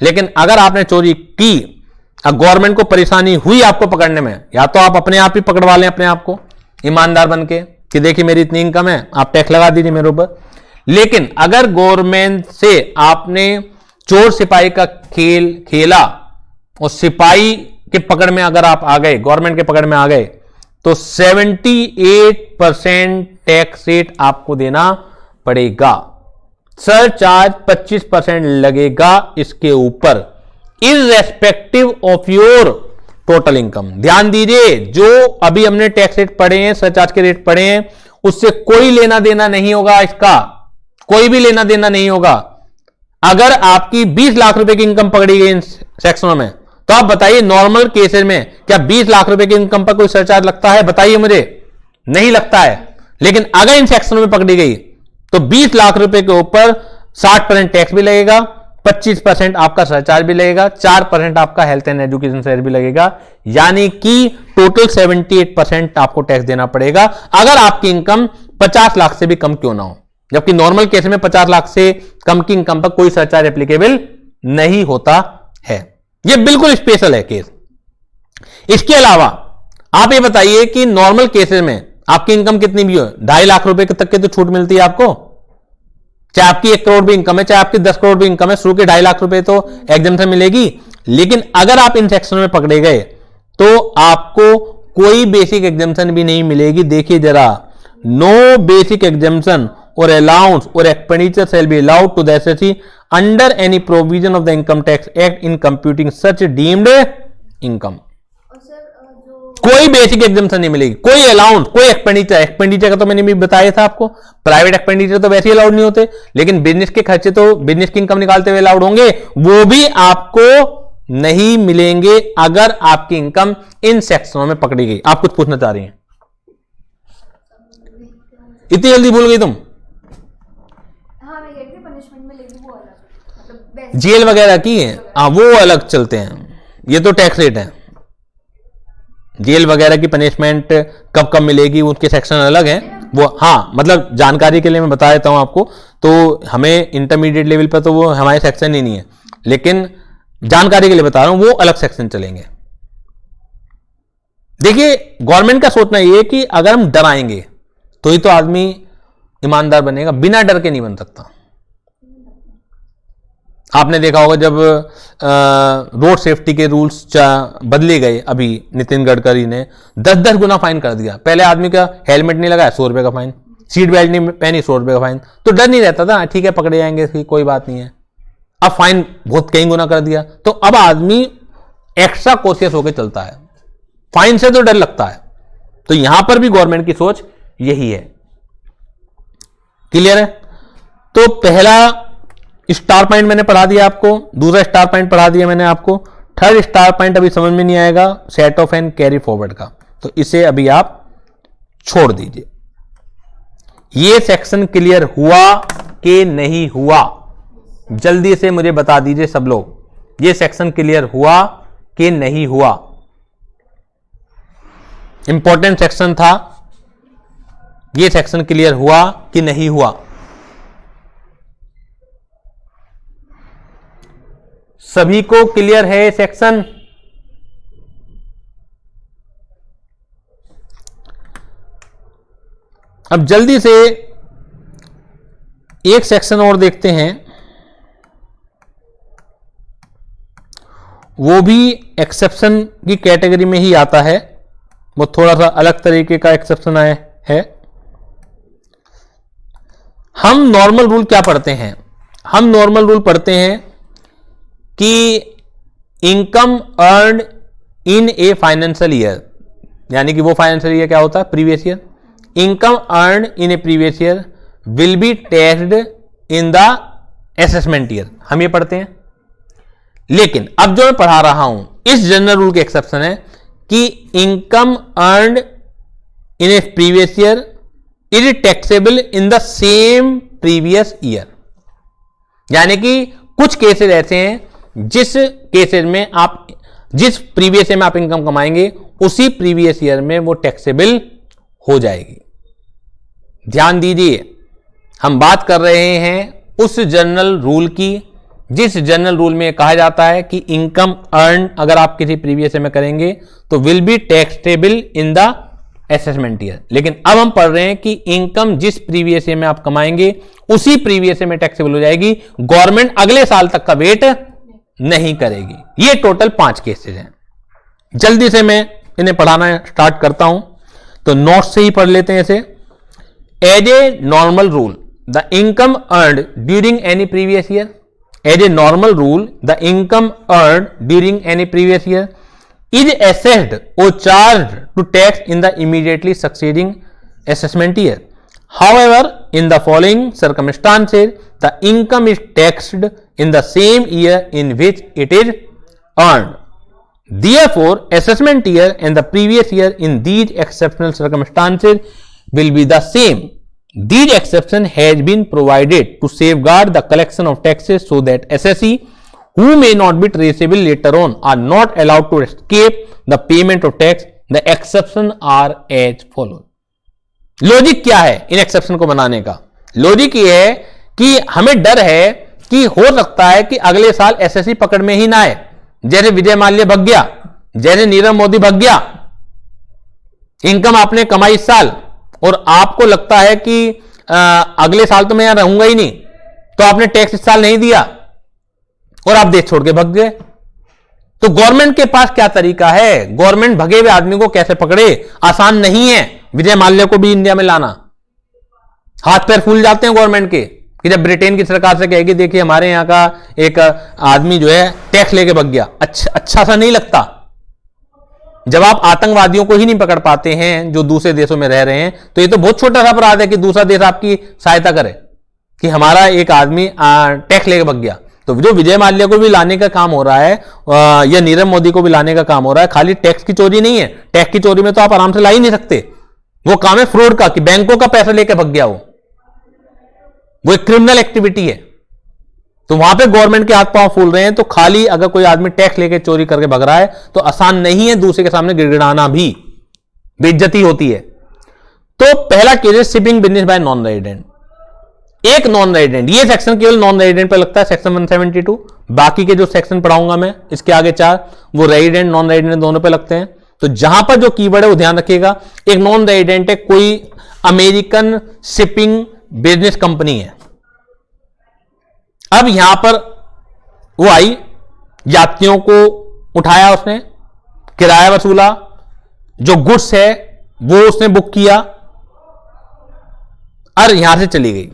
[SPEAKER 1] लेकिन अगर आपने चोरी की, गवर्नमेंट को परेशानी हुई आपको पकड़ने में, या तो आप अपने आप ही पकड़वा लें अपने आप को ईमानदार बन के कि देखिए मेरी इतनी इनकम है, आप टैक्स लगा दीजिए मेरे ऊपर। लेकिन अगर गवर्नमेंट से आपने चोर सिपाही का खेल खेला और सिपाही के पकड़ में अगर आप आ गए, गवर्नमेंट के पकड़ में आ गए, तो 78% टैक्स रेट आपको देना पड़ेगा। सरचार्ज 25% लगेगा इसके ऊपर, irrespective of your total income. ध्यान दीजिए, जो अभी हमने टैक्स रेट पढ़े हैं, सरचार्ज के रेट पढ़े हैं, उससे कोई लेना देना नहीं होगा, इसका कोई भी लेना देना नहीं होगा। अगर आपकी 20 लाख रुपए की इनकम पकड़ी गई इन सेक्शनों में, तो आप बताइए नॉर्मल केसेस में क्या 20 लाख रुपए की इनकम पर कोई सरचार्ज लगता है? बताइए मुझे, नहीं लगता है। लेकिन अगर इन सेक्शनों में पकड़ी गई तो 20 लाख रुपए के ऊपर 60% टैक्स भी लगेगा, 25% आपका सरचार्ज भी लगेगा, 4% आपका हेल्थ एंड एजुकेशन शेयर भी लगेगा। यानी कि टोटल 78% आपको टैक्स देना पड़ेगा, अगर आपकी इनकम 50 लाख से भी कम क्यों ना हो। जबकि नॉर्मल केस में 50 लाख से कम की इनकम पर कोई सरचार्ज एप्लीकेबल नहीं होता है। यह बिल्कुल स्पेशल है केस। इसके अलावा आप ये बताइए कि नॉर्मल केसेस में आपकी इनकम कितनी भी हो, 2.5 लाख रुपए तक की तो छूट मिलती है आपको। चाहे आपकी 1 करोड़ भी इनकम है, चाहे आपकी 10 करोड़ भी इनकम है, शुरू के 2.5 लाख रुपए तो एग्जम्पशन मिलेगी। लेकिन अगर आप इन सेक्शन में पकड़े गए तो आपको कोई बेसिक एग्जम्पशन भी नहीं मिलेगी। देखिए जरा, no basic exemption or allowance or expenditure shall be allowed to the SSC under any provision of the income tax act in computing such deemed income. कोई बेसिक एग्जम्पशन नहीं मिलेगी, कोई अलाउंस, कोई एक्सपेंडिचर का तो मैंने भी बताया था आपको। प्राइवेट एक्सपेंडिचर तो वैसे ही अलाउड नहीं होते, लेकिन बिजनेस के खर्चे तो बिजनेस की इनकम निकालते हुए अलाउड होंगे, वो भी आपको नहीं मिलेंगे अगर आपकी इनकम इन सेक्शनों में पकड़ी गई। आप कुछ पूछना चाह रही हैं? इतनी जल्दी भूल गई तुम? जेल वगैरह की है, वो अलग चलते हैं, ये तो टैक्स रेट है। जेल वगैरह की पनिशमेंट कब कब मिलेगी उनके सेक्शन अलग हैं वो। हाँ, मतलब जानकारी के लिए मैं बता देता हूं आपको, तो हमें इंटरमीडिएट लेवल पर तो वो हमारे सेक्शन ही नहीं है, लेकिन जानकारी के लिए बता रहा हूं, वो अलग सेक्शन चलेंगे। देखिए, गवर्नमेंट का सोचना ये है कि अगर हम डराएंगे तो ही तो आदमी ईमानदार बनेगा, बिना डर के नहीं बन सकता। आपने देखा होगा जब रोड सेफ्टी के रूल्स बदले गए, अभी नितिन गडकरी ने 10-10 गुना फाइन कर दिया। पहले आदमी का हेलमेट नहीं लगाया 100 रुपए का फाइन, सीट बेल्ट नहीं पहनी 100 रुपए का फाइन, तो डर नहीं रहता था, ठीक है पकड़े जाएंगे कोई बात नहीं है। अब फाइन बहुत कई गुना कर दिया, तो अब आदमी एक्स्ट्रा कॉशियस होकर चलता है, फाइन से तो डर लगता है। तो यहां पर भी गवर्नमेंट की सोच यही है। क्लियर है? तो पहला स्टार पॉइंट मैंने पढ़ा दिया आपको, दूसरा स्टार पॉइंट पढ़ा दिया मैंने आपको, थर्ड स्टार पॉइंट अभी समझ में नहीं आएगा set of and carry forward का, तो इसे अभी आप छोड़ दीजिए। ये सेक्शन क्लियर हुआ कि नहीं हुआ? जल्दी से मुझे बता दीजिए सब लोग, ये सेक्शन क्लियर हुआ कि नहीं हुआ? इंपॉर्टेंट सेक्शन था, ये सेक्शन क्लियर हुआ कि नहीं हुआ? सभी को क्लियर है सेक्शन? अब जल्दी से एक सेक्शन और देखते हैं, वो भी एक्सेप्शन की कैटेगरी में ही आता है, वो थोड़ा सा अलग तरीके का एक्सेप्शन आया है। हम नॉर्मल रूल क्या पढ़ते हैं? हम नॉर्मल रूल पढ़ते हैं कि income earn in a financial year, यानी कि वो फाइनेंशियल ईयर क्या होता है? Previous year. Income earn in A previous year will be taxed in the assessment year, हम ये पढ़ते हैं। लेकिन अब जो मैं पढ़ा रहा हूं इस जनरल रूल के एक्सेप्शन है कि income earn in A previous year is taxable in the same previous year. यानी कि कुछ केसेस ऐसे हैं जिस केसेस में आप जिस प्रीवियस ईयर में आप इनकम कमाएंगे उसी प्रीवियस ईयर में वो टैक्सेबल हो जाएगी। ध्यान दीजिए, हम बात कर रहे हैं उस जनरल रूल की जिस जनरल रूल में कहा जाता है कि इनकम अर्न अगर आप किसी प्रीवियस ईयर में करेंगे तो will be taxable in the assessment year. लेकिन अब हम पढ़ रहे हैं कि इनकम जिस प्रीवियस ईयर में आप कमाएंगे उसी प्रीवियस ईयर में टैक्सेबल हो जाएगी, गवर्नमेंट अगले साल तक का वेट नहीं करेगी। ये टोटल 5 केसेस हैं। जल्दी से मैं इन्हें पढ़ाना स्टार्ट करता हूं, तो नोट से ही पढ़ लेते हैं इसे। As a normal rule the income earned during any previous year, as a normal rule the income earned during any previous year is assessed or charged to tax in the immediately succeeding assessment year. However, in the following circumstances, the income is taxed in the same year in which it is earned. Therefore, assessment year and the previous year in these exceptional circumstances will be the same. These exception has been provided to safeguard the collection of taxes so that assessee who may not be traceable later on are not allowed to escape the payment of tax. The exception are as follows. Logic क्या है इन exception को बनाने का? Logic ये है कि हमें डर है कि हो सकता है कि अगले साल एसएससी पकड़ में ही ना आए, जैसे विजय माल्या भग गया, जैसे नीरव मोदी भग गया। इनकम आपने कमाई इस साल और आपको लगता है कि अगले साल तो मैं यहां रहूंगा ही नहीं, तो आपने टैक्स इस साल नहीं दिया और आप देश छोड़ के भग गए। तो गवर्नमेंट के पास क्या तरीका है? गवर्नमेंट भगे हुए आदमी को कैसे पकड़े? आसान नहीं है विजय माल्या को भी इंडिया में लाना। हाथ पैर फूल जाते हैं गवर्नमेंट के कि जब ब्रिटेन की सरकार से कहेगी देखिए हमारे यहां का एक आदमी जो है टैक्स लेके भग गया, अच्छा सा नहीं लगता। जब आप आतंकवादियों को ही नहीं पकड़ पाते हैं जो दूसरे देशों में रह रहे हैं, तो ये तो बहुत छोटा सा अपराध है कि दूसरा देश आपकी सहायता करे कि हमारा एक आदमी टैक्स लेके भग गया। तो जो विजय माल्या को भी लाने का काम हो रहा है या नीरव मोदी को भी लाने का काम हो रहा है, खाली टैक्स की चोरी नहीं है। टैक्स की चोरी में तो आप आराम से ला ही नहीं सकते, वो काम है फ्रॉड का कि बैंकों का पैसा लेके भग गया वो एक क्रिमिनल एक्टिविटी है। तो वहां पे गवर्नमेंट के हाथ पांव फूल रहे हैं। तो खाली अगर कोई आदमी टैक्स लेके चोरी करके भग रहा है तो आसान नहीं है दूसरे के सामने गिड़गिड़ाना, भी बेइज्जती होती है। तो पहला केस है shipping business by non resident. एक नॉन रेजिडेंट, ये सेक्शन केवल नॉन रेजिडेंट पे लगता है, सेक्शन 172। बाकी के जो सेक्शन पढ़ाऊंगा मैं इसके आगे 4 वो रेजिडेंट नॉन रेजिडेंट दोनों पे लगते हैं। तो जहां पर जो कीवर्ड है वो ध्यान रखिएगा। एक नॉन रेजिडेंट है, कोई अमेरिकन शिपिंग बिजनेस कंपनी है। अब यहां पर वो आई, यात्रियों को उठाया, उसने किराया वसूला, जो गुड्स है वो उसने बुक किया और यहां से चली गई।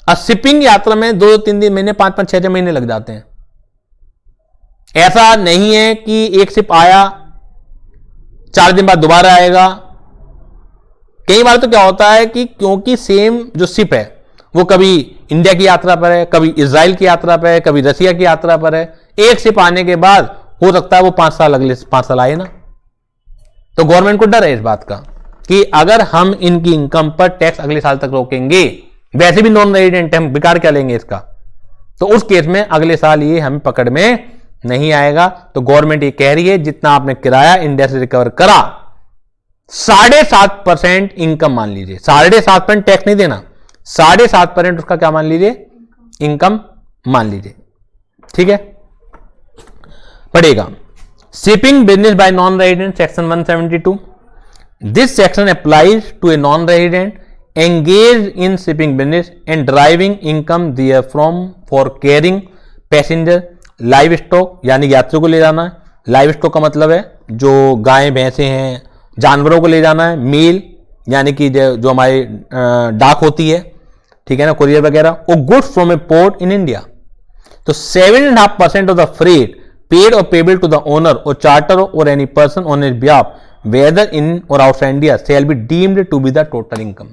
[SPEAKER 1] अब शिपिंग यात्रा में 2-3 महीने 5-5, 6-6 महीने लग जाते हैं। ऐसा नहीं है कि एक शिप आया 4 दिन बाद दोबारा आएगा। कई बार तो क्या होता है कि क्योंकि सेम जो शिप है वो कभी इंडिया की यात्रा पर है, कभी इजराइल की यात्रा पर है, कभी रसिया की यात्रा पर है, एक शिप आने के बाद हो सकता है वो 5 साल अगले 5 साल आए ना। तो गवर्नमेंट को डर है इस बात का कि अगर हम इनकी इनकम पर टैक्स अगले साल तक रोकेंगे, वैसे भी नॉन रेजिडेंट हम बिगाड़ क्या लेंगे इसका, तो उस केस में अगले साल ये हमें पकड़ में नहीं आएगा। तो गवर्नमेंट ये कह रही है जितना आपने किराया इंडिया से रिकवर करा 7.5% इनकम मान लीजिए, 7.5% टैक्स नहीं देना, 7.5% उसका क्या मान लीजिए, इनकम मान लीजिए। ठीक है, पढ़ेगा shipping business by non resident section 172। This section applies to a non resident engaged in shipping business and deriving income therefrom for carrying passenger livestock, यानी यात्रियों को ले जाना है। लाइव स्टॉक का मतलब है जो गायें भैंसे हैं, जानवरों को ले जाना है। मेल यानी कि जो हमारी डाक होती है, ठीक है ना, कुरियर वगैरह, वो goods from a port in India. तो 7.5% of the freight paid or payable to the owner or charter or any person on his behalf whether in or outside India shall be deemed to be the total income.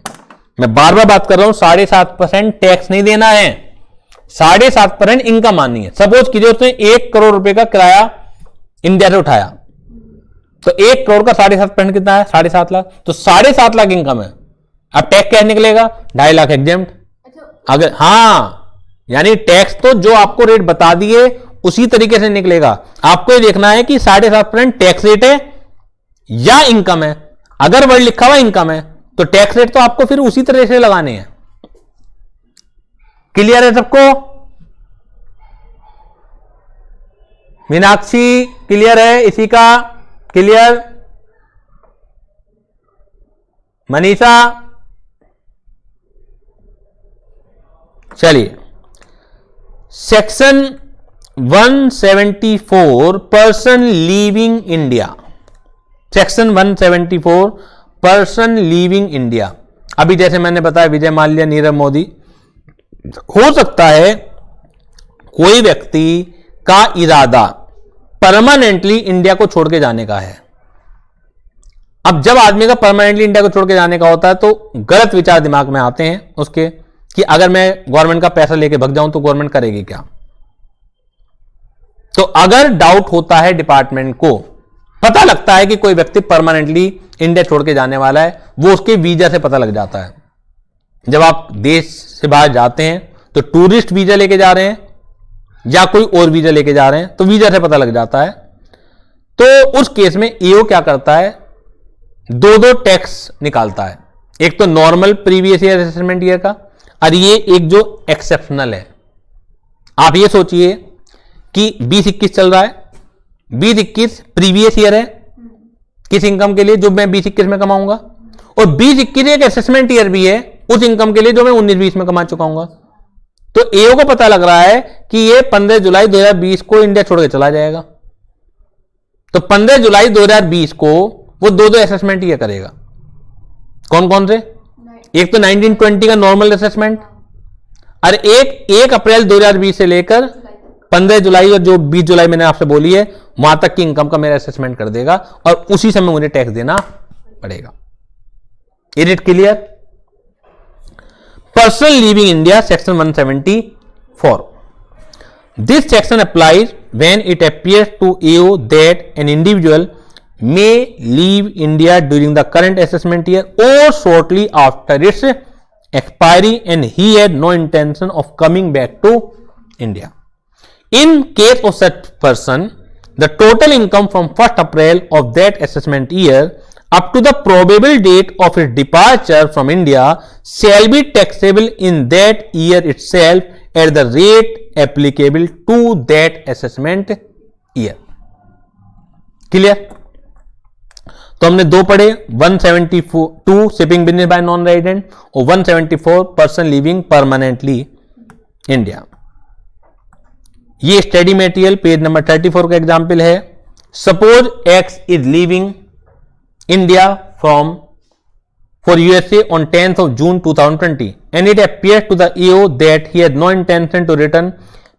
[SPEAKER 1] मैं बार बार बात कर रहा हूं, 7.5% tax नहीं देना है, 7.5% income आनी है। सपोज कीजिए उसने 1 करोड़ रुपए का किराया इंडिया से उठाया, तो 1 करोड़ का 7.5% कितना है? 7.5 लाख। तो 7.5 लाख इनकम है। अब टैक्स क्या निकलेगा? 2.5 लाख एग्जेम्प्ट। अगर यानी टैक्स तो जो आपको रेट बता दिए उसी तरीके से निकलेगा। आपको ये देखना है कि 7.5% टैक्स रेट है या इनकम है। अगर वर्ड लिखा हुआ इनकम है तो टैक्स रेट तो आपको फिर उसी तरह से लगाने हैं। क्लियर है सबको? मीनाक्षी क्लियर है? इसी का क्लियर? मनीषा? चलिए, section 174 person leaving India. Section 174 person leaving India. अभी जैसे मैंने बताया विजय माल्या, नीरव मोदी, हो सकता है कोई व्यक्ति का इरादा परमानेंटली इंडिया को छोड़ के जाने का है। अब जब आदमी का परमानेंटली इंडिया को छोड़ के जाने का होता है तो गलत विचार दिमाग में आते हैं उसके कि अगर मैं गवर्नमेंट का पैसा लेके भग जाऊं तो गवर्नमेंट करेगी क्या। तो अगर डाउट होता है डिपार्टमेंट को, पता लगता है कि कोई व्यक्ति परमानेंटली इंडिया छोड़ के जाने वाला है, वो उसके वीजा से पता लग जाता है। जब आप देश से बाहर जाते हैं तो टूरिस्ट वीजा लेके जा रहे हैं या कोई और वीजा लेके जा रहे हैं तो वीजा से पता लग जाता है। तो उस केस में ईओ क्या करता है? 2 टैक्स निकालता है। एक तो normal previous year assessment year का, और ये एक जो एक्सेप्शनल है। आप ये सोचिए कि 2021 चल रहा है, 2021 प्रीवियस ईयर है किस इनकम के लिए जो मैं 2021 में कमाऊंगा, और 2021 एक असेसमेंट ईयर भी है उस इनकम के लिए जो मैं 19-20 में कमा चुका हूंगा। तो एओ को पता लग रहा है कि ये 15 जुलाई 2020 को इंडिया छोड़ के चला जाएगा, तो 15 जुलाई 2020 को वो 2 असेसमेंट ईयर करेगा। कौन कौन से? एक तो 1920 का नॉर्मल असेसमेंट, और एक 1 अप्रैल 2020 से लेकर 15 जुलाई और जो 20 जुलाई मैंने आपसे बोली है वहां तक की इनकम का मेरा असेसमेंट कर देगा और उसी समय मुझे टैक्स देना पड़ेगा। Is it clear? Person leaving India section 174। This section applies when it appears to AO that an individual may leave India during the current assessment year or shortly after its expiry and he had no intention of coming back to India. In case of such person, the total income from 1st April of that assessment year up to the probable date of its departure from India shall be taxable in that year itself at the rate applicable to that assessment year. Clear? तो हमने 2 पढ़े, 172 shipping business by non resident और 174 person living permanently India. ये study material page number 34 का example है। Suppose x is living India from for USA on 10th of June 2020 and it appears to the EO that he had no intention to return.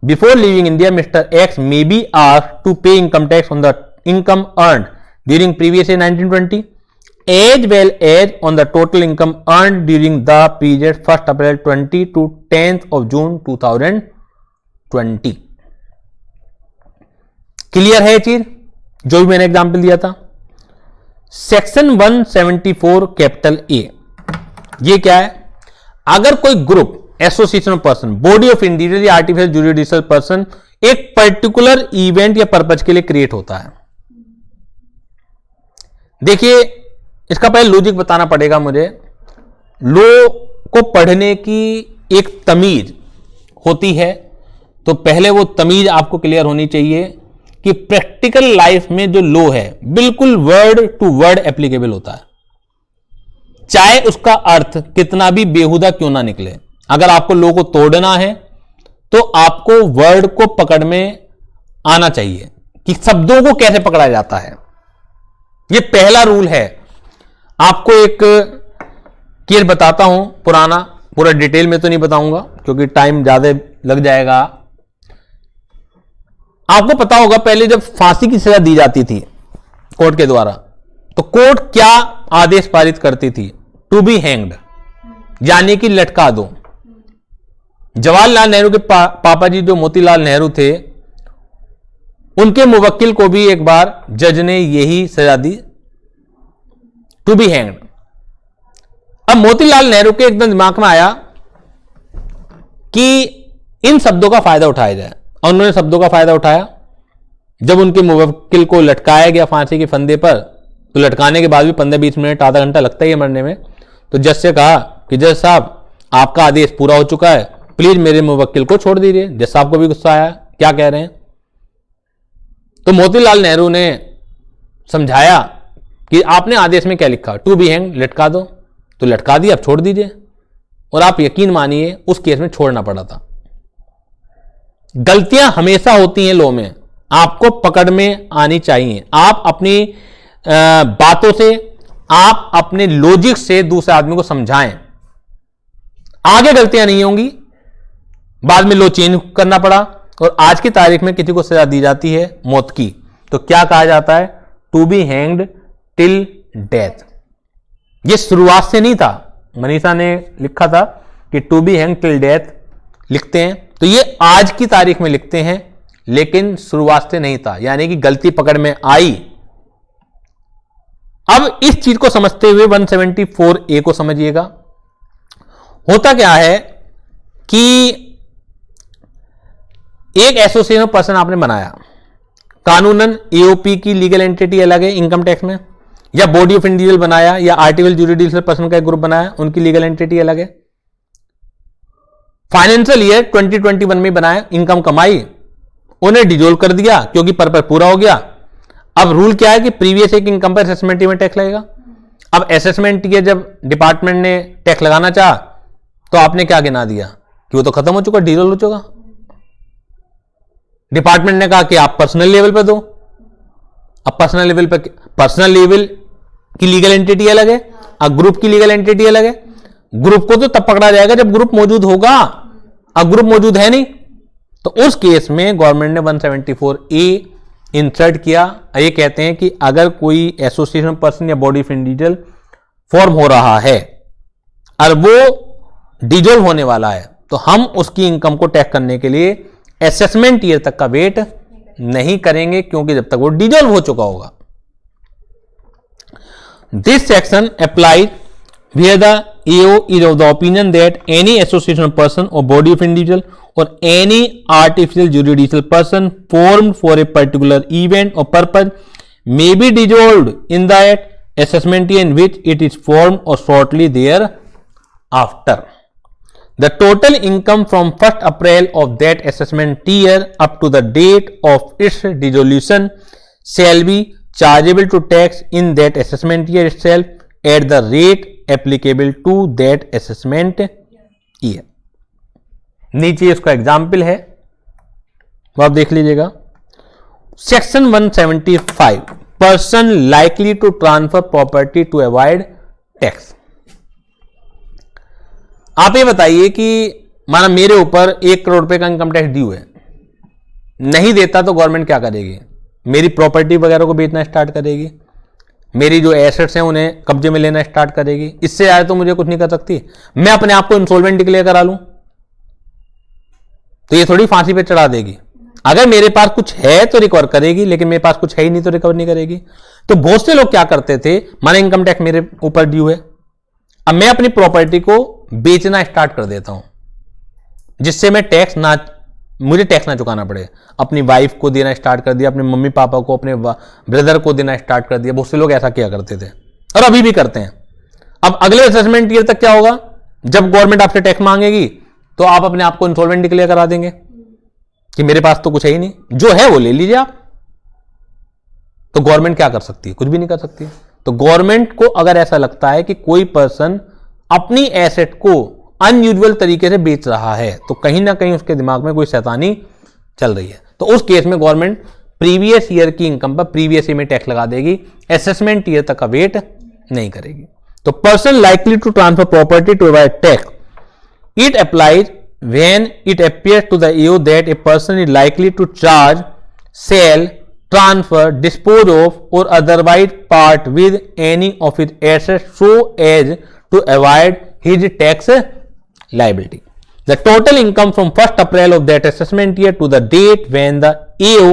[SPEAKER 1] Before leaving India, Mr. X may be asked to pay income tax on the income earned during previous year 1920 as well as on the total income earned during the period 1st April 20 to 10th of June 2020. Clear है चीज जो भी मैंने example दिया था। Section 174 capital A, ये क्या है? अगर कोई group, association of person, body of individual या आर्टिफिशियल जुरिडिशल पर्सन एक पर्टिकुलर इवेंट या पर्पज के लिए क्रिएट होता है। देखिए, इसका पहले लॉजिक बताना पड़ेगा मुझे। लॉ को पढ़ने की एक तमीज होती है, तो पहले वो तमीज आपको क्लियर होनी चाहिए कि प्रैक्टिकल लाइफ में जो लॉ है बिल्कुल वर्ड टू वर्ड एप्लीकेबल होता है, चाहे उसका अर्थ कितना भी बेहुदा क्यों ना निकले। अगर आपको लॉ को तोड़ना है तो आपको वर्ड को पकड़ में आना चाहिए कि शब्दों को कैसे पकड़ा जाता है। ये पहला रूल है। आपको एक केस बताता हूं पुराना, पूरा डिटेल में तो नहीं बताऊंगा क्योंकि टाइम ज्यादा लग जाएगा। आपको पता होगा पहले जब फांसी की सजा दी जाती थी कोर्ट के द्वारा, तो कोर्ट क्या आदेश पारित करती थी? टू बी हैंग्ड, यानी कि लटका दो। जवाहरलाल नेहरू के पापा जी जो मोतीलाल नेहरू थे, उनके मुवक्किल को भी एक बार जज ने यही सजा दी, टू बी हैंग्ड। अब मोतीलाल नेहरू के एकदम दिमाग में आया कि इन शब्दों का फायदा उठाया जाए, और उन्होंने शब्दों का फायदा उठाया। जब उनके मुवक्किल को लटकाया गया फांसी के फंदे पर, तो लटकाने के बाद भी 15-20 मिनट आधा घंटा लगता ही है मरने में, तो जज से कहा कि जज साहब आपका आदेश पूरा हो चुका है, प्लीज मेरे मुवक्किल को छोड़ दीजिए। जज साहब को भी गुस्सा आया, क्या कह रहे हैं? तो मोतीलाल नेहरू ने समझाया कि आपने आदेश में क्या लिखा, टू बी हैंग, लटका दो, तो लटका दिया, अब छोड़ दीजिए। और आप यकीन मानिए उस केस में छोड़ना पड़ा था। गलतियां हमेशा होती हैं लॉ में, आपको पकड़ में आनी चाहिए। आप अपनी बातों से, आप अपने लॉजिक से दूसरे आदमी को समझाएं, आगे गलतियां नहीं होंगी। बाद में लॉ चेंज करना पड़ा और आज की तारीख में किसी को सजा दी जाती है मौत की, तो क्या कहा जाता है? To be hanged till death. ये शुरुआत से नहीं था, मनीषा ने लिखा था कि to be hanged till death लिखते हैं, तो ये आज की तारीख में लिखते हैं, लेकिन शुरुआत से नहीं था, यानी कि गलती पकड़ में आई। अब इस चीज को समझते हुए 174A को समझिएगा। होता क्या है कि एक एसोसिएशन ऑफ पर्सन आपने बनाया, कानूनन एओपी की लीगल एंटिटी अलग है इनकम टैक्स में, या बॉडी ऑफ इंडिविजुअल बनाया, या आर्टिकल जुरिडिक्शनल पर्सन का एक ग्रुप बनाया, उनकी लीगल एंटिटी अलग है। फाइनेंशियल ईयर 2021 में बनाया, इनकम कमाई, उन्हें डिजोल्व कर दिया क्योंकि पर्पस पूरा हो गया। अब रूल क्या है कि प्रीवियस एक इनकम पर असेसमेंट ईयर में टैक्स लगेगा। अब असेसमेंट ईयर जब डिपार्टमेंट ने टैक्स लगाना चाहा, तो आपने क्या गिना दिया कि वो तो खत्म हो चुका, डिजोल्व हो चुका। डिपार्टमेंट ने कहा कि आप पर्सनल लेवल पे दो। अब पर्सनल लेवल की लीगल एंटिटी अलग है, अब ग्रुप की लीगल एंटिटी अलग है। ग्रुप को तो तब पकड़ा जाएगा जब ग्रुप मौजूद होगा, अब ग्रुप मौजूद है नहीं, तो उस केस में गवर्नमेंट ने 174A इंसर्ट किया। ये कहते हैं कि अगर कोई एसोसिएशन पर्सन या बॉडी ऑफ इंडिविजुअल फॉर्म हो रहा है और वो डिजोल्व होने वाला है, तो हम उसकी इनकम को टैक्स करने के लिए असेसमेंट ईयर तक का वेट नहीं करेंगे, क्योंकि जब तक वो डिजोल्व हो चुका होगा। This section applies where the AO is of the opinion that any association of person or body of individual or any artificial juridical person formed for a particular event or purpose may be dissolved in that assessment year in which it is formed or shortly thereafter. The total income from 1st April of that assessment year up to the date of its dissolution shall be chargeable to tax in that assessment year itself at the rate applicable to that assessment year. नीचे इसका example है, वो आप देख लीजिएगा। Section 175, person likely to transfer property to avoid tax. आप ये बताइए कि माना मेरे ऊपर 1 करोड़ रुपए का इनकम टैक्स ड्यू है, नहीं देता तो गवर्नमेंट क्या करेगी? मेरी प्रॉपर्टी वगैरह को बेचना स्टार्ट करेगी, मेरी जो एसेट्स हैं उन्हें कब्जे में लेना स्टार्ट करेगी। इससे आए तो मुझे कुछ नहीं कर सकती। मैं अपने आप को इंसॉल्वेंट डिक्लेयर करा लूं तो ये थोड़ी फांसी पे चढ़ा देगी। अगर मेरे पास कुछ है तो रिकवर करेगी, लेकिन मेरे पास कुछ है ही नहीं तो रिकवर नहीं करेगी। तो बहुत से लोग क्या करते थे, माना इनकम टैक्स मेरे ऊपर ड्यू है, अब मैं अपनी प्रॉपर्टी को बेचना स्टार्ट कर देता हूं, जिससे मैं मुझे टैक्स ना चुकाना पड़े। अपनी वाइफ को देना स्टार्ट कर दिया, अपने मम्मी पापा को, अपने ब्रदर को देना स्टार्ट कर दिया। बहुत से लोग ऐसा किया करते थे और अभी भी करते हैं। अब अगले असेसमेंट ईयर तक क्या होगा, जब गवर्नमेंट आपसे टैक्स मांगेगी तो आप अपने आप को इंसॉल्वेंट डिक्लेयर करा देंगे कि मेरे पास तो कुछ है ही नहीं, जो है वो ले लीजिए आप। तो गवर्नमेंट क्या कर सकती है? कुछ भी नहीं कर सकती। तो गवर्नमेंट को अगर ऐसा लगता है कि कोई पर्सन अपनी एसेट को अनयूजुअल तरीके से बेच रहा है, तो कहीं ना कहीं उसके दिमाग में कोई शैतानी चल रही है। तो उस केस में गवर्नमेंट प्रीवियस ईयर की इनकम पर प्रीवियस ईयर में टैक्स लगा देगी, असेसमेंट ईयर तक का वेट नहीं करेगी। तो person likely to transfer property to avoid tax, it applies when it appears to the AO that a person is likely to charge, sale transfer, dispose of or otherwise part with any of his assets so as to avoid his tax liability. The total income from 1st April of that assessment year to the date when the AO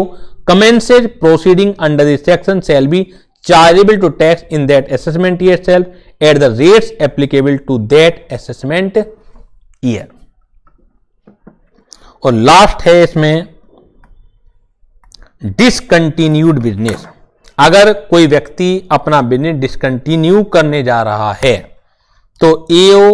[SPEAKER 1] commences proceeding under this section shall be chargeable to tax in that assessment year itself at the rates applicable to that assessment year. और last है इसमें discontinued business. अगर कोई व्यक्ति अपना business discontinue करने जा रहा है तो एओ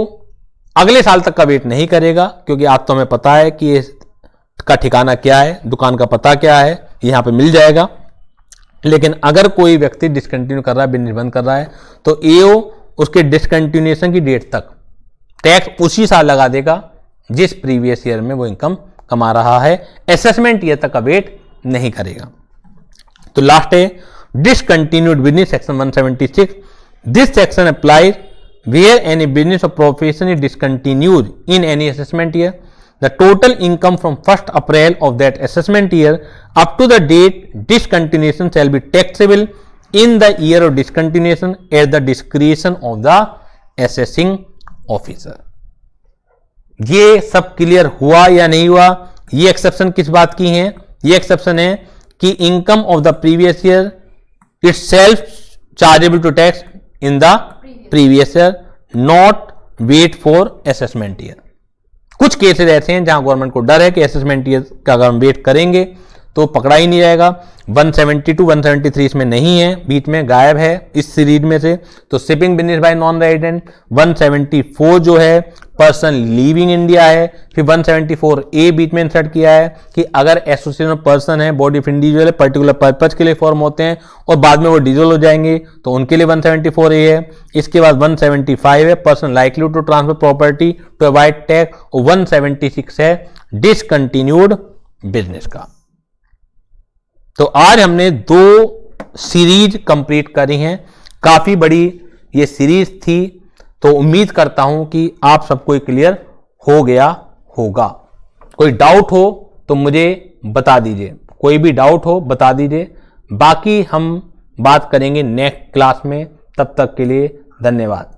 [SPEAKER 1] अगले साल तक का वेट नहीं करेगा, क्योंकि आज तो हमें पता है कि इसका ठिकाना क्या है, दुकान का पता क्या है, यहां पे मिल जाएगा. लेकिन अगर कोई व्यक्ति डिसकंटिन्यू कर रहा है, बिजनेस बंद कर रहा है, तो एओ उसके डिसकंटिन्यूएशन की डेट तक टैक्स उसी साल लगा देगा जिस प्रीवियस ईयर में वो इनकम कमा रहा है. असेसमेंट ईयर तक का वेट नहीं करेगा. तो लास्ट है discontinued business section 176. This section applies where any business or profession is discontinued in any assessment year. The total income from 1st April of that assessment year up to the date discontinuation shall be taxable in the year of discontinuation at the discretion of the assessing officer. ये सब clear हुआ या नहीं हुआ? ये exception किस बात की है? ये एक्सेप्शन है कि income of the previous year itself chargeable to tax in the previous year, not wait for assessment year. कुछ केसेस ऐसे हैं जहां गवर्नमेंट को डर है कि असेसमेंट ईयर का अगर हम वेट करेंगे तो पकड़ा ही नहीं जाएगा. 172 173 इसमें नहीं है, बीच में गायब है इस सीरीज में से. तो shipping business by non resident 174 जो है पर्सन लीविंग इंडिया है. फिर 174 ए बीच में इंसर्ट किया है कि अगर एसोसिएशन ऑफ पर्सन है, बॉडी ऑफ इंडिविजुअल है, पर्टिकुलर पर्पज के लिए फॉर्म होते हैं और बाद में वो डिसॉल्व हो जाएंगे तो उनके लिए 174 ए है. इसके बाद 175 है person likely to transfer property to avoid tax और 176 है डिसकंटिन्यूड बिजनेस का. तो आज हमने 2 सीरीज कंप्लीट करी हैं. काफी बड़ी ये सीरीज थी, तो उम्मीद करता हूं कि आप सबको क्लियर हो गया होगा. कोई डाउट हो तो मुझे बता दीजिए, कोई भी डाउट हो बता दीजिए. बाकी हम बात करेंगे नेक्स्ट क्लास में. तब तक के लिए धन्यवाद.